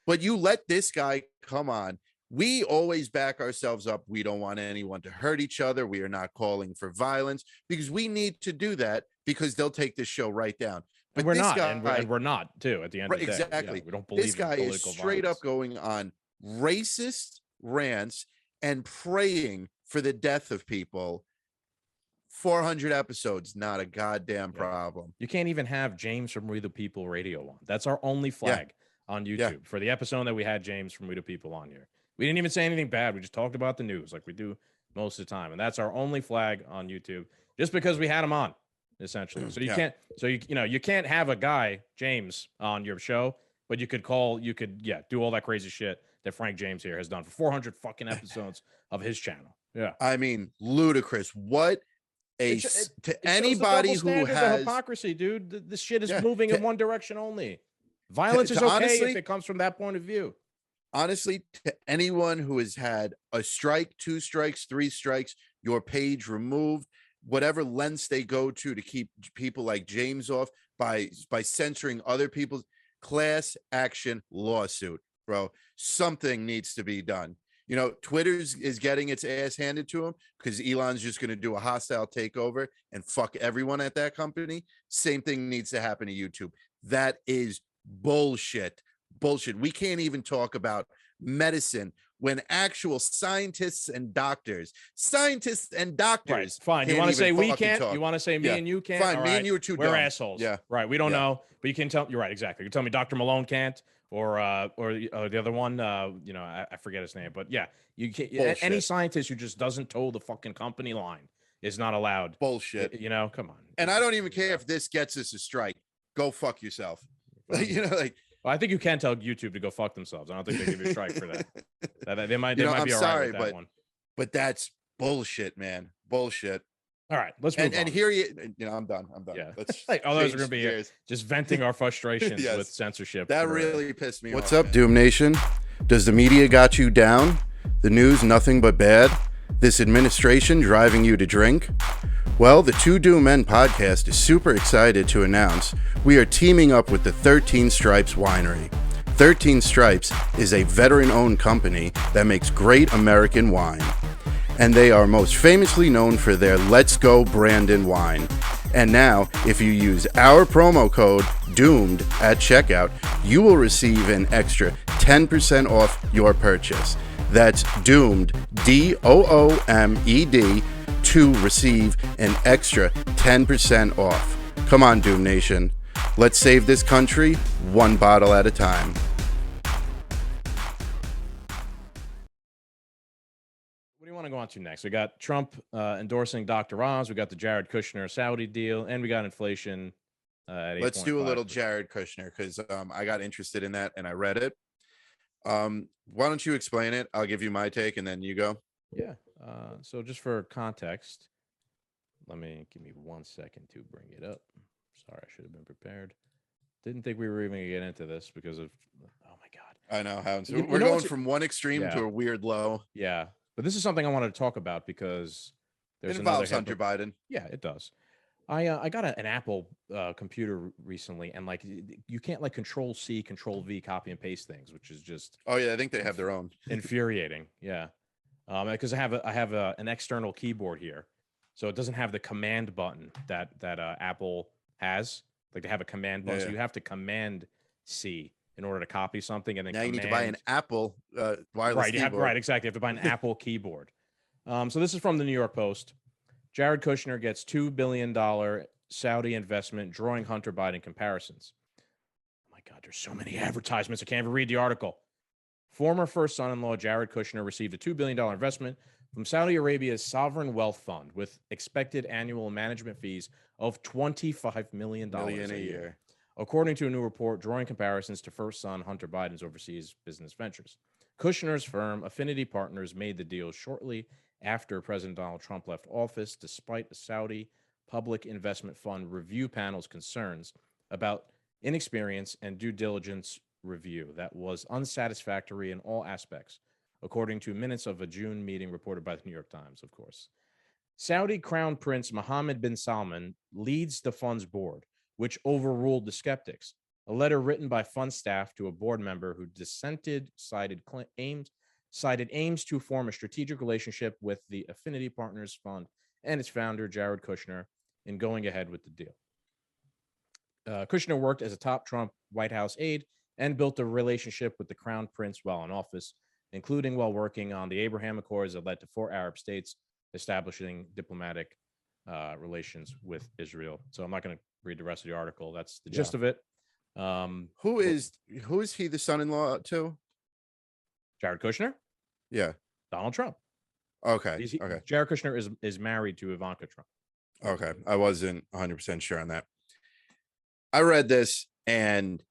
but you let this guy come on. We always back ourselves up. We don't want anyone to hurt each other. We are not calling for violence because we need to do that because they'll take this show right down. But we're this not, guy, and we're not too. At the end of the day, exactly. Yeah, we don't believe this guy is straight violence. up going on racist rants and praying for the death of people. 400 episodes, not a goddamn problem. You can't even have James from We the People Radio on. That's our only flag on YouTube for the episode that we had James from We the People on here. We didn't even say anything bad. We just talked about the news like we do most of the time. And that's our only flag on YouTube just because we had him on, essentially. So you can't have a guy, James, on your show, but you could do all that crazy shit that Frank James here has done for 400 fucking episodes of his channel. Yeah. I mean, ludicrous. What anybody who has hypocrisy, dude. This shit is moving in one direction only. Violence is okay honestly, if it comes from that point of view. Honestly, to anyone who has had a strike, 2 strikes, 3 strikes, your page removed, whatever lengths they go to keep people like James off by censoring other people's class action lawsuit, bro. Something needs to be done. Twitter is getting its ass handed to him because Elon's just going to do a hostile takeover and fuck everyone at that company. Same thing needs to happen to YouTube. That is bullshit. We can't even talk about medicine when actual scientists and doctors. Right, fine. You want to say we can't? Talk. You want to say me and you can't? Fine, me and you are too dumb. We're assholes. Yeah, right. We don't know, but you can tell. You're right. Exactly. You can tell me Dr. Malone can't, or the other one. I forget his name, but yeah, you can't. Bullshit. Any scientist who just doesn't toe the fucking company line is not allowed. Bullshit. Come on. And I don't even care if this gets us a strike. Go fuck yourself. Well, I think you can tell YouTube to go fuck themselves. I don't think they give you a strike for that. They might be all right with that one. But that's bullshit, man. Bullshit. All right, let's move on. And here I'm done. Yeah. Let's others are going to be just venting our frustrations with censorship. That really pissed me off. What's up, Doom Nation? Does the media got you down? The news nothing but bad? This administration driving you to drink? Well, the Two Doom Men podcast is super excited to announce we are teaming up with the 13 Stripes Winery. 13 Stripes is a veteran-owned company that makes great American wine. And they are most famously known for their Let's Go Brandon wine. And now, if you use our promo code DOOMED at checkout, you will receive an extra 10% off your purchase. That's DOOMED, DOOMED, to receive an extra 10% off. Come on, Doom Nation. Let's save this country one bottle at a time. What do you want to go on to next? We got Trump endorsing Dr. Oz. We got the Jared Kushner Saudi deal, and we got inflation. Let's do a little Jared Kushner because I got interested in that and I read it. Why don't you explain it? I'll give you my take and then you go. Yeah. So just for context, give me 1 second to bring it up. Sorry, I should have been prepared. Didn't think we were even gonna get into this because of, oh my God. I know how we're going from one extreme to a weird low. Yeah. But this is something I wanted to talk about because it involves Hunter Biden. Yeah, it does. I got an Apple computer recently, and you can't Control C, Control V, copy and paste things, which is just I think they have their own infuriating. Yeah. Because I have an external keyboard here, so it doesn't have the command button that Apple has. They have a command button, so you have to Command C in order to copy something, and then you need to buy an Apple wireless keyboard. Exactly. You have to buy an Apple keyboard. So this is from the New York Post. Jared Kushner gets $2 billion Saudi investment, drawing Hunter Biden comparisons. Oh my God, there's so many advertisements. I can't even read the article. Former first son-in-law Jared Kushner received a $2 billion investment from Saudi Arabia's sovereign wealth fund with expected annual management fees of $25 million a year, according to a new report drawing comparisons to first son Hunter Biden's overseas business ventures. Kushner's firm, Affinity Partners, made the deal shortly after President Donald Trump left office, despite the Saudi Public Investment Fund review panel's concerns about inexperience and due diligence review that was unsatisfactory in all aspects, according to minutes of a June meeting reported by the New York Times, of course. Saudi Crown Prince Mohammed bin Salman leads the fund's board, which overruled the skeptics. A letter written by fund staff to a board member who dissented cited aims to form a strategic relationship with the Affinity Partners Fund and its founder, Jared Kushner, in going ahead with the deal. Kushner worked as a top Trump White House aide and built a relationship with the Crown Prince while in office, including while working on the Abraham Accords that led to 4 Arab states establishing diplomatic relations with Israel. So I'm not going to read the rest of the article. That's the gist of it. Who is he the son-in-law to? Jared Kushner? Yeah. Donald Trump. Okay. Okay. Jared Kushner is married to Ivanka Trump. Okay. I wasn't 100% sure on that. I read this, and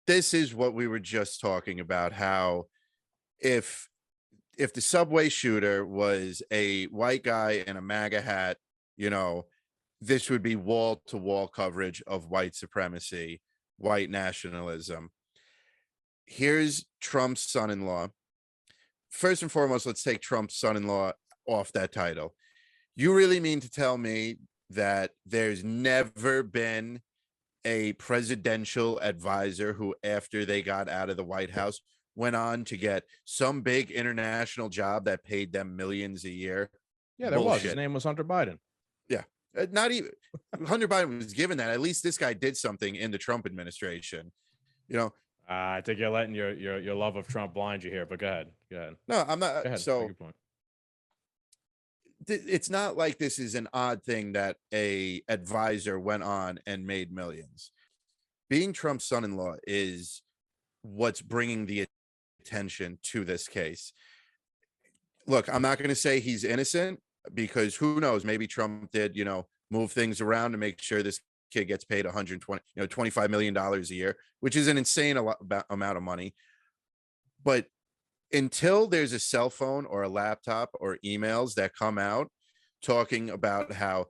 this is what we were just talking about, how if the subway shooter was a white guy in a MAGA hat, you know, this would be wall-to-wall coverage of white supremacy, white nationalism. Here's Trump's son-in-law. First and foremost, let's take Trump's son-in-law off that title. You really mean to tell me that there's never been a presidential advisor who, after they got out of the White House, went on to get some big international job that paid them millions a year? Yeah, there was. His name was Hunter Biden. Yeah. Not even Hunter Biden was given that. At least this guy did something in the Trump administration. You know, I think you're letting your love of Trump blind you here, but go ahead. Go ahead. No, I'm not. Go ahead. So make your point. It's not like this is an odd thing that a advisor went on and made millions. Being Trump's son-in-law is what's bringing the attention to this case. Look, I'm not going to say he's innocent, because who knows, maybe Trump did, you know, move things around to make sure this kid gets paid $25 million a year, which is an insane amount of money. But until there's a cell phone or a laptop or emails that come out talking about how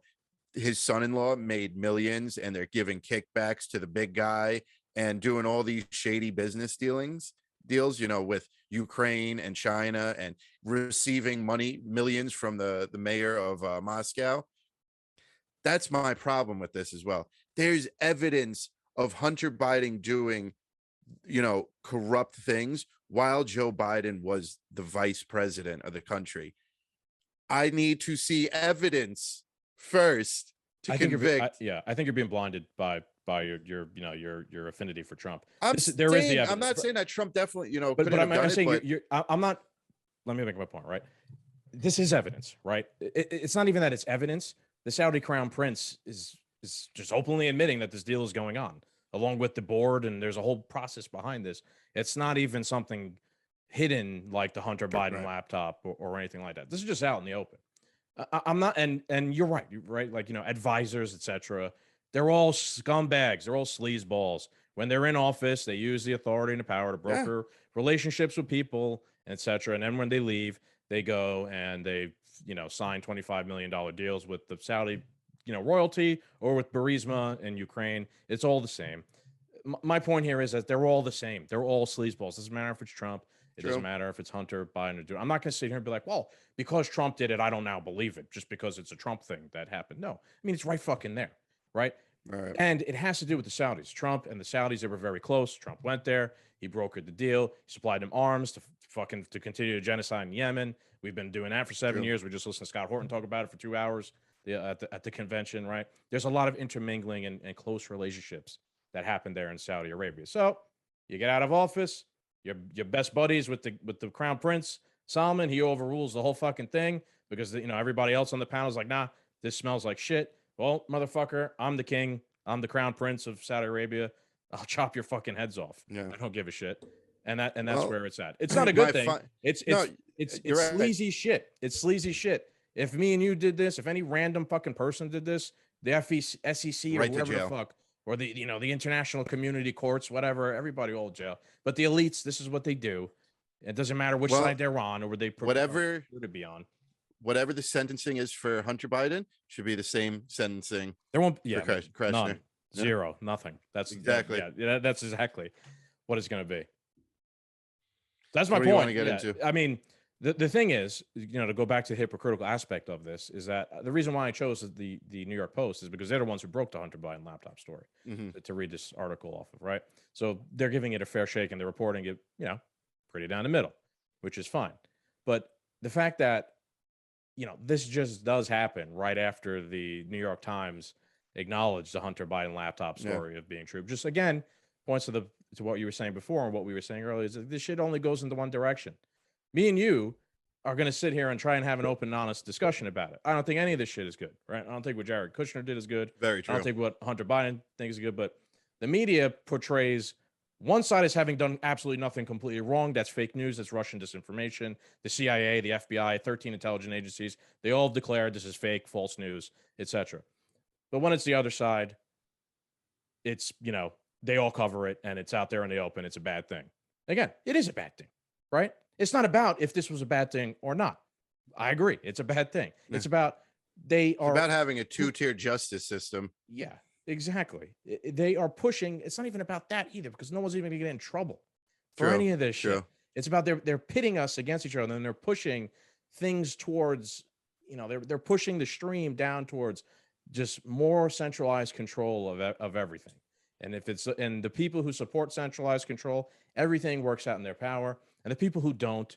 his son-in-law made millions and they're giving kickbacks to the big guy and doing all these shady business deals, you know, with Ukraine and China, and receiving money, millions from the mayor of Moscow. That's my problem with this as well. There's evidence of Hunter Biden doing, you know, corrupt things while Joe Biden was the vice president of the country. I need to see evidence first to convict. I think you're being blinded by your affinity for Trump. I'm not saying that Trump definitely, you know, but I'm saying I'm not. Let me make my point, right? This is evidence, right? It's not even that it's evidence. The Saudi Crown Prince is just openly admitting that this deal is going on, along with the board, and there's a whole process behind this. It's not even something hidden like the Hunter Biden laptop or anything like that. This is just out in the open. I'm not, and you're right, like, you know, advisors, etc. They're all scumbags. They're all sleazeballs. When they're in office, they use the authority and the power to broker relationships with people, etc. And then when they leave, they go and they, you know, sign $25 million deals with the Saudi, you know, royalty, or with Burisma in Ukraine. It's all the same. My point here is that they're all the same. They're all sleazeballs. Doesn't matter if it's Trump. It doesn't matter if it's Hunter Biden. I'm not going to sit here and be like, well, because Trump did it, I don't now believe it just because it's a Trump thing that happened. No, I mean, it's right fucking there, right? And it has to do with the Saudis. Trump and the Saudis, they were very close. Trump went there. He brokered the deal. He supplied them arms to continue the genocide in Yemen. We've been doing that for 7 years. We just listened to Scott Horton talk about it for 2 hours at the convention, right? There's a lot of intermingling and close relationships that happened there in Saudi Arabia. So you get out of office, your best buddies with the Crown Prince Salman, he overrules the whole fucking thing because, you know, everybody else on the panel is like, nah, this smells like shit. Well, motherfucker, I'm the king. I'm the Crown Prince of Saudi Arabia. I'll chop your fucking heads off. Yeah. I don't give a shit. And that's where it's at. It's not a good thing. It's sleazy shit. It's sleazy shit. If me and you did this, if any random fucking person did this, the SEC or whatever the fuck, or the international community courts, whatever, everybody all jail. But the elites, this is what they do. It doesn't matter which side they're on or they whatever to be on. Whatever the sentencing is for Hunter Biden should be the same sentencing. There won't for Kushner. None. Zero. Nothing. That's exactly that's exactly what it's going to be. That's my what point. Do you want to get into? I mean, the thing is, to go back to the hypocritical aspect of this is that the reason why I chose the New York Post is because they're the ones who broke the Hunter Biden laptop story to read this article off of, right? So they're giving it a fair shake and they're reporting it, pretty down the middle, which is fine. But the fact that, this just does happen right after the New York Times acknowledged the Hunter Biden laptop story of being true. Just again, points to what you were saying before and what we were saying earlier is that this shit only goes into one direction. Me and you are going to sit here and try and have an open and honest discussion about it. I don't think any of this shit is good, right? I don't think what Jared Kushner did is good. Very true. I don't think what Hunter Biden thinks is good, but the media portrays one side as having done absolutely nothing completely wrong. That's fake news. That's Russian disinformation. The CIA, the FBI, 13 intelligence agencies, they all declared this is fake, false news, etc. But when it's the other side, it's, they all cover it and it's out there in the open. It's a bad thing. Again, it is a bad thing, right? It's not about if this was a bad thing or not. I agree. It's a bad thing. Yeah. It's about it's about having a two-tier justice system. Yeah, exactly. They are pushing. It's not even about that either, because no one's even going to get in trouble for any of this shit. It's about they're pitting us against each other, and they're pushing things towards, they're pushing the stream down towards just more centralized control of everything. And and the people who support centralized control, everything works out in their power. And the people who don't,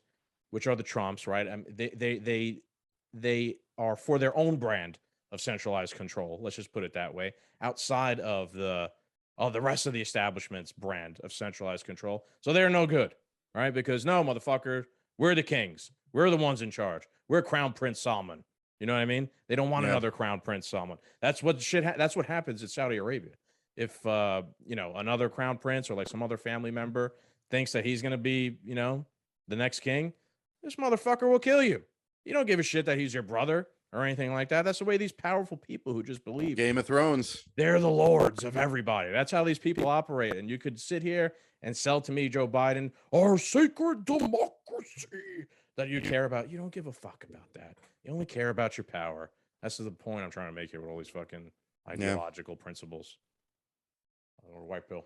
which are the Trumps, right? They are for their own brand of centralized control. Let's just put it that way. Outside of the rest of the establishment's brand of centralized control, so they're no good, right? Because no, motherfucker, we're the kings. We're the ones in charge. We're Crown Prince Salman. You know what I mean? They don't want another Crown Prince Salman. That's what that's what happens in Saudi Arabia. If another Crown Prince or like some other family member thinks that he's going to be, the next king, this motherfucker will kill you. You don't give a shit that he's your brother or anything like that. That's the way these powerful people who just believe Game of Thrones, they're the lords of everybody. That's how these people operate. And you could sit here and sell to me, Joe Biden, our sacred democracy that you care about. You don't give a fuck about that. You only care about your power. That's the point I'm trying to make here with all these fucking ideological principles. Or white pill.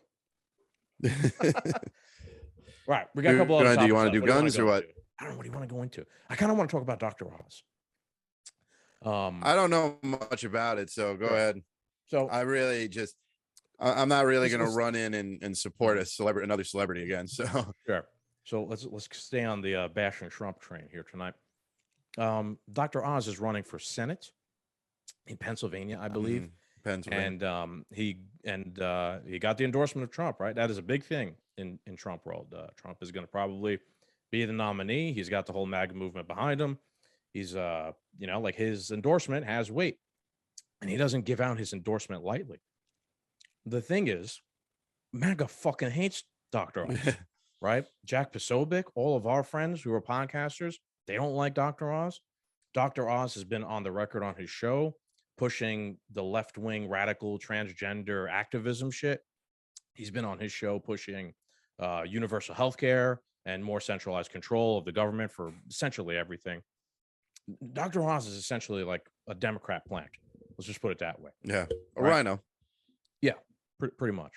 Right, we got a couple other. Do you want to do guns or what? I don't know. What do you want to go into? I kind of want to talk about Dr. Oz. I don't know much about it, so go ahead. So I really I'm not really going to run in and support another celebrity again. So sure. So let's stay on the bashing Trump train here tonight. Dr. Oz is running for Senate in Pennsylvania, I believe. Pennsylvania. And he got the endorsement of Trump, right? That is a big thing in Trump world. Trump is going to probably be the nominee. He's got the whole MAGA movement behind him. He's like his endorsement has weight, and he doesn't give out his endorsement lightly. The thing is, MAGA fucking hates Dr. Oz, right? Jack Posobiec, all of our friends who are podcasters, they don't like Dr. Oz. Dr. Oz has been on the record on his show pushing the left-wing radical transgender activism shit. He's been on his show pushing universal health care and more centralized control of the government for essentially everything. Dr. Oz is essentially like a Democrat plant. Let's just put it that way. Yeah, a rhino. Yeah, pretty much.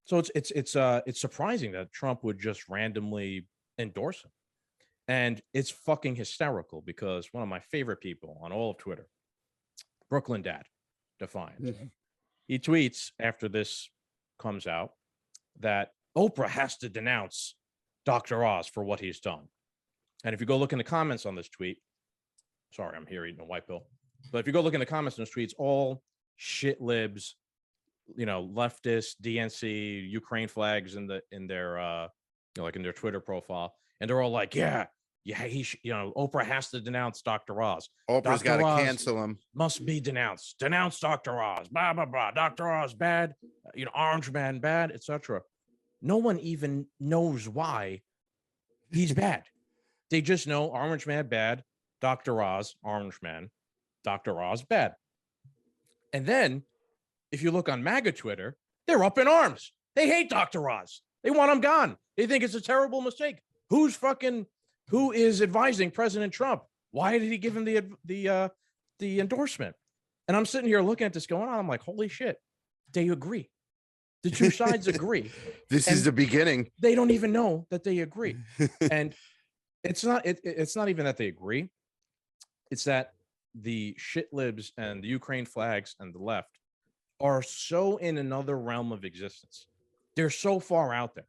So it's surprising that Trump would just randomly endorse him. And it's fucking hysterical because one of my favorite people on all of Twitter, Brooklyn Dad, Defiant, he tweets after this comes out that Oprah has to denounce Dr. Oz for what he's done. And if you go look in the comments on this tweet, sorry, I'm here eating a white pill, but if you go look in the comments on this tweet, it's all shit libs, leftist, DNC, Ukraine flags in their like in their Twitter profile, and they're all like, yeah, Oprah has to denounce Dr. Oz. Oprah's got to cancel him. Must be denounced. Denounce Dr. Oz. Blah blah blah. Dr. Oz bad. Orange Man bad, etc. No one even knows why he's bad. They just know Orange Man bad, Dr. Oz, Orange Man, Dr. Oz bad. And then if you look on MAGA Twitter, they're up in arms. They hate Dr. Oz. They want him gone. They think it's a terrible mistake. who is advising President Trump? Why did he give him the endorsement? And I'm sitting here looking at this going on. I'm like, holy shit, they agree. The two sides agree. This is the beginning. They don't even know that they agree. And it's not even that they agree. It's that the shit libs and the Ukraine flags and the left are so in another realm of existence. They're so far out there.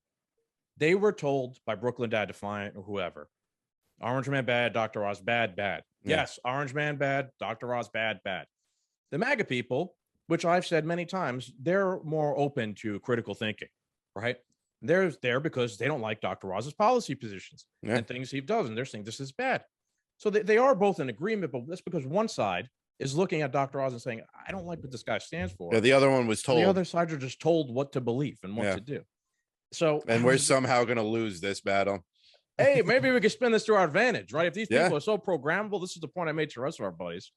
They were told by Brooklyn Dad Defiant or whoever, Orange Man bad, Dr. Oz bad. Yeah. Yes, Orange Man bad, Dr. Oz bad. The MAGA people, which I've said many times, they're more open to critical thinking, right? They're there because they don't like Dr. Oz's policy positions and things he does, and they're saying this is bad. So they are both in agreement, but that's because one side is looking at Dr. Oz and saying, I don't like what this guy stands for. Yeah, the other one was told. The other sides are just told what to believe and what to do. So, and we're somehow going to lose this battle. Hey, maybe we can spin this to our advantage, right? If these people are so programmable, this is the point I made to the rest of our buddies.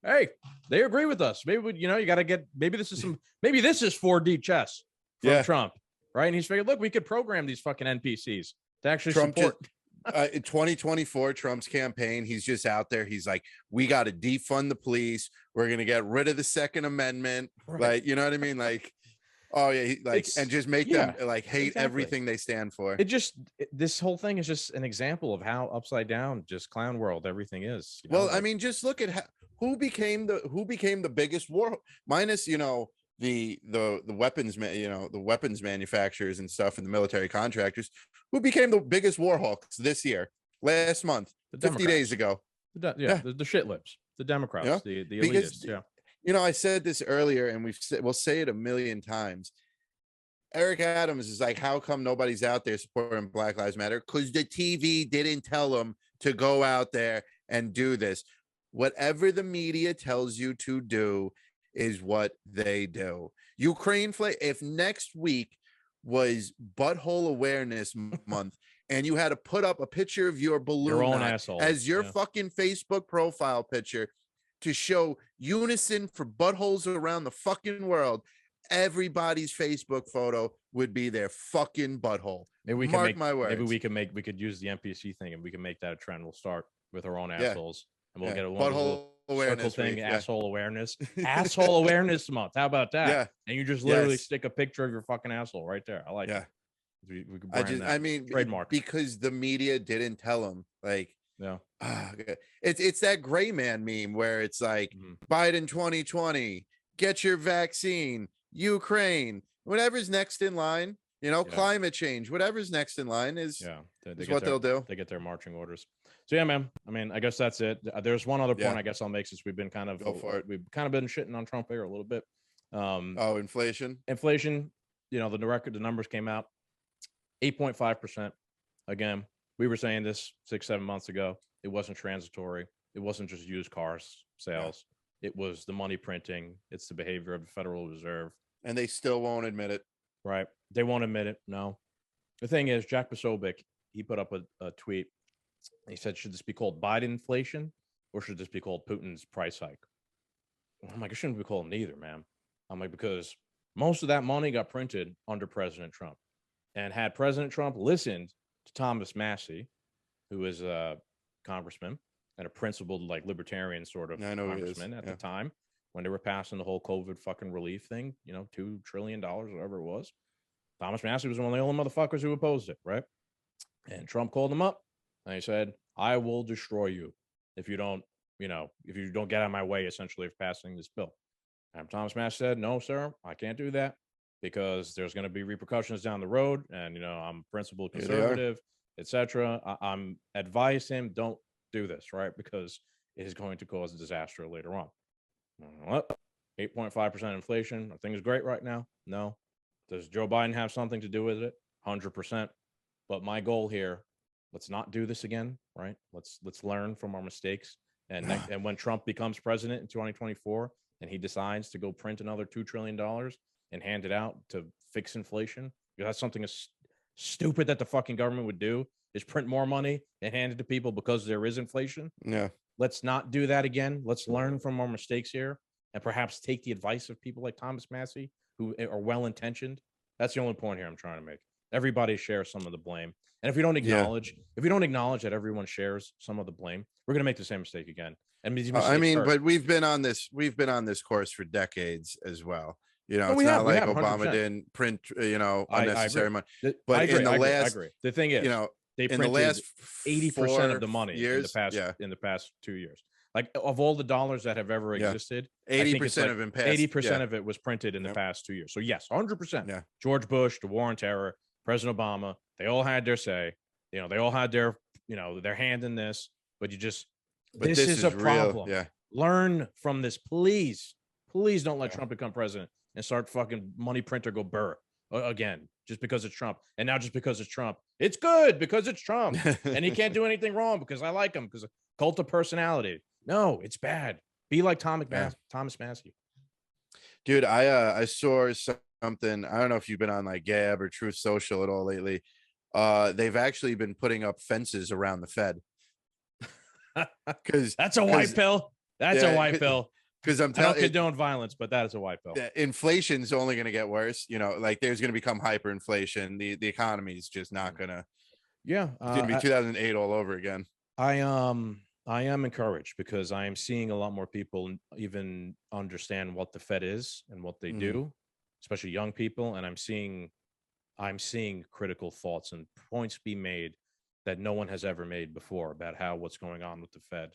Hey, they agree with us. Maybe you got to get. Maybe this is 4D chess from Trump, right? And he's figured, look, we could program these fucking NPCs to actually support. 2024 Trump's campaign, he's just out there. He's like, we got to defund the police. We're going to get rid of the Second Amendment. Right. Like, you know what I mean? Like, oh yeah, and just make them like hate everything they stand for. This whole thing is just an example of how upside down just clown world everything is. Well, I mean, just look at who became the biggest war, minus, the weapons, the weapons manufacturers and stuff and the military contractors, who became the biggest war hawks this year, last month, 50 days ago. The shit lips, the Democrats, the elitists. I said this earlier, and we'll say it a million times. Eric Adams is like, how come nobody's out there supporting Black Lives Matter? Because the TV didn't tell them to go out there and do this. Whatever the media tells you to do is what they do. Ukraine flag. If next week was Butthole Awareness Month and you had to put up a picture of your balloon as your fucking Facebook profile picture to show unison for buttholes around the fucking world, everybody's Facebook photo would be their fucking butthole. Maybe we Mark my words. Maybe we could use the NPC thing and we can make that a trend. We'll start with our own assholes and we'll get a butthole awareness thing, week, asshole awareness, asshole awareness month. How about that? Yeah. And you just literally stick a picture of your fucking asshole right there. I like it. We could brand that. Trademark, because the media didn't tell them. Like, it's that gray man meme where it's like Biden 2020, get your vaccine, Ukraine, whatever's next in line, climate change, whatever's next in line is what they'll do. They get their marching orders. So yeah, man. I mean, I guess that's it. There's one other point I guess I'll make, since we've been kind of been shitting on Trump here a little bit. Inflation. The numbers came out 8.5%. Again, we were saying this 6-7 months ago. It wasn't transitory. It wasn't just used cars sales. It was the money printing. It's the behavior of the Federal Reserve. And they still won't admit it. Right. They won't admit it. No. The thing is, Jack Posobiec, he put up a tweet. He said, should this be called Biden inflation or should this be called Putin's price hike? I'm like, it shouldn't be called neither, man. I'm like, because most of that money got printed under President Trump. And had President Trump listened to Thomas Massey, who is a congressman and a principled, like, libertarian sort of congressman at the time when they were passing the whole COVID fucking relief thing, $2 trillion, whatever it was. Thomas Massey was one of the only motherfuckers who opposed it, right? And Trump called him up and he said, I will destroy you if you don't get out of my way, essentially, of passing this bill. And Thomas Massey said, no, sir, I can't do that because there's going to be repercussions down the road. And, I'm principled conservative, etc. I'm advise him, don't do this, right? Because it is going to cause a disaster later on. 8.5% inflation. Are things great right now? No. Does Joe Biden have something to do with it? 100%. But my goal here, let's not do this again, right? Let's learn from our mistakes. And when Trump becomes president in 2024 and he decides to go print another $2 trillion and hand it out to fix inflation, because that's something stupid that the fucking government would do, is print more money and hand it to people because there is inflation. Yeah. Let's not do that again. Let's learn from our mistakes here and perhaps take the advice of people like Thomas Massey, who are well-intentioned. That's the only point here I'm trying to make. Everybody shares some of the blame. And if we don't acknowledge that everyone shares some of the blame, we're going to make the same mistake again. And but we've been on this course for decades as well. It's not like Obama didn't print, unnecessary money. But in the last, the thing is, they printed in the last 80% of the money years, in the past 2 years. Like of all the dollars that have ever existed, 80% of it passed. 80% of it was printed in the past 2 years. So yes, 100%. Yeah. George Bush, the war on terror, President Obama, they all had their say. They all had their hand in this. But this is a problem. Real. Yeah. Learn from this, please. Please don't let Trump become president and start fucking money printer go burr again just because it's Trump. And now just because it's Trump, it's good because it's Trump and he can't do anything wrong because I like him because of cult of personality. No, it's bad. Be like Thomas Massey. Dude, I saw something. I don't know if you've been on like Gab or Truth Social at all lately. They've actually been putting up fences around the Fed. Because that's a white pill. That's a white pill. Because I don't condone violence, but that is a white pill. Inflation's only going to get worse. Like there's going to become hyperinflation. The economy is just not going to. Yeah, it's going to be 2008 all over again. I am encouraged because I am seeing a lot more people even understand what the Fed is and what they do, especially young people. And I'm seeing critical thoughts and points be made that no one has ever made before about how what's going on with the Fed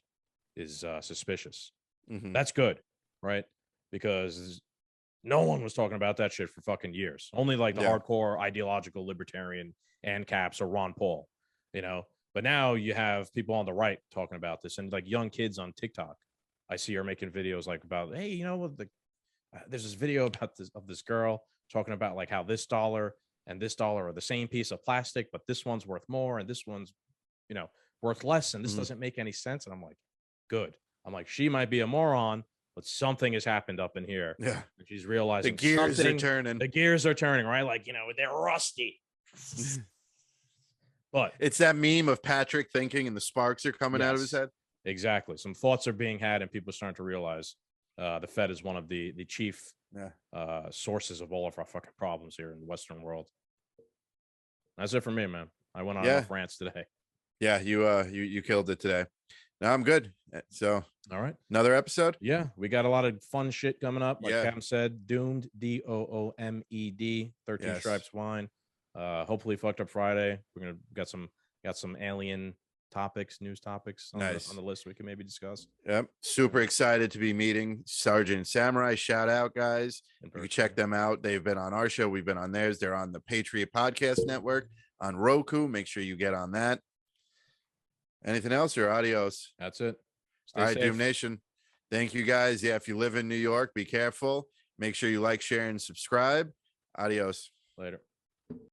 is suspicious. That's good, right? Because no one was talking about that shit for fucking years. Only like the hardcore ideological libertarian ANCAPs or Ron Paul, But now you have people on the right talking about this, and like young kids on TikTok, I see are making videos like about, hey, there's this video about this girl talking about like how this dollar and this dollar are the same piece of plastic, but this one's worth more and this one's, worth less, and this doesn't make any sense. And I'm like, good. I'm like, she might be a moron, but something has happened up in here. Yeah, and she's realizing the gears are turning. The gears are turning, right? Like they're rusty. But it's that meme of Patrick thinking and the sparks are coming out of his head. Exactly. Some thoughts are being had and people are starting to realize the Fed is one of the chief sources of all of our fucking problems here in the Western world. That's it for me, man. I went on off rants today. Yeah, you killed it today. Now I'm good. So all right. Another episode? Yeah, we got a lot of fun shit coming up. Like Cam said, Doomed, DOOMED, 13 Stripes Wine. Hopefully Fucked Up Friday. We're gonna got some alien topics, news topics on the list we can maybe discuss. Yep. Super excited to be meeting Sergeant Samurai. Shout out, guys. You can check them out. They've been on our show. We've been on theirs. They're on the Patriot Podcast Network on Roku. Make sure you get on that. Anything else or adios? That's it. Stay All right, safe. Doom Nation. Thank you, guys. Yeah, if you live in New York, be careful. Make sure you like, share, and subscribe. Adios. Later.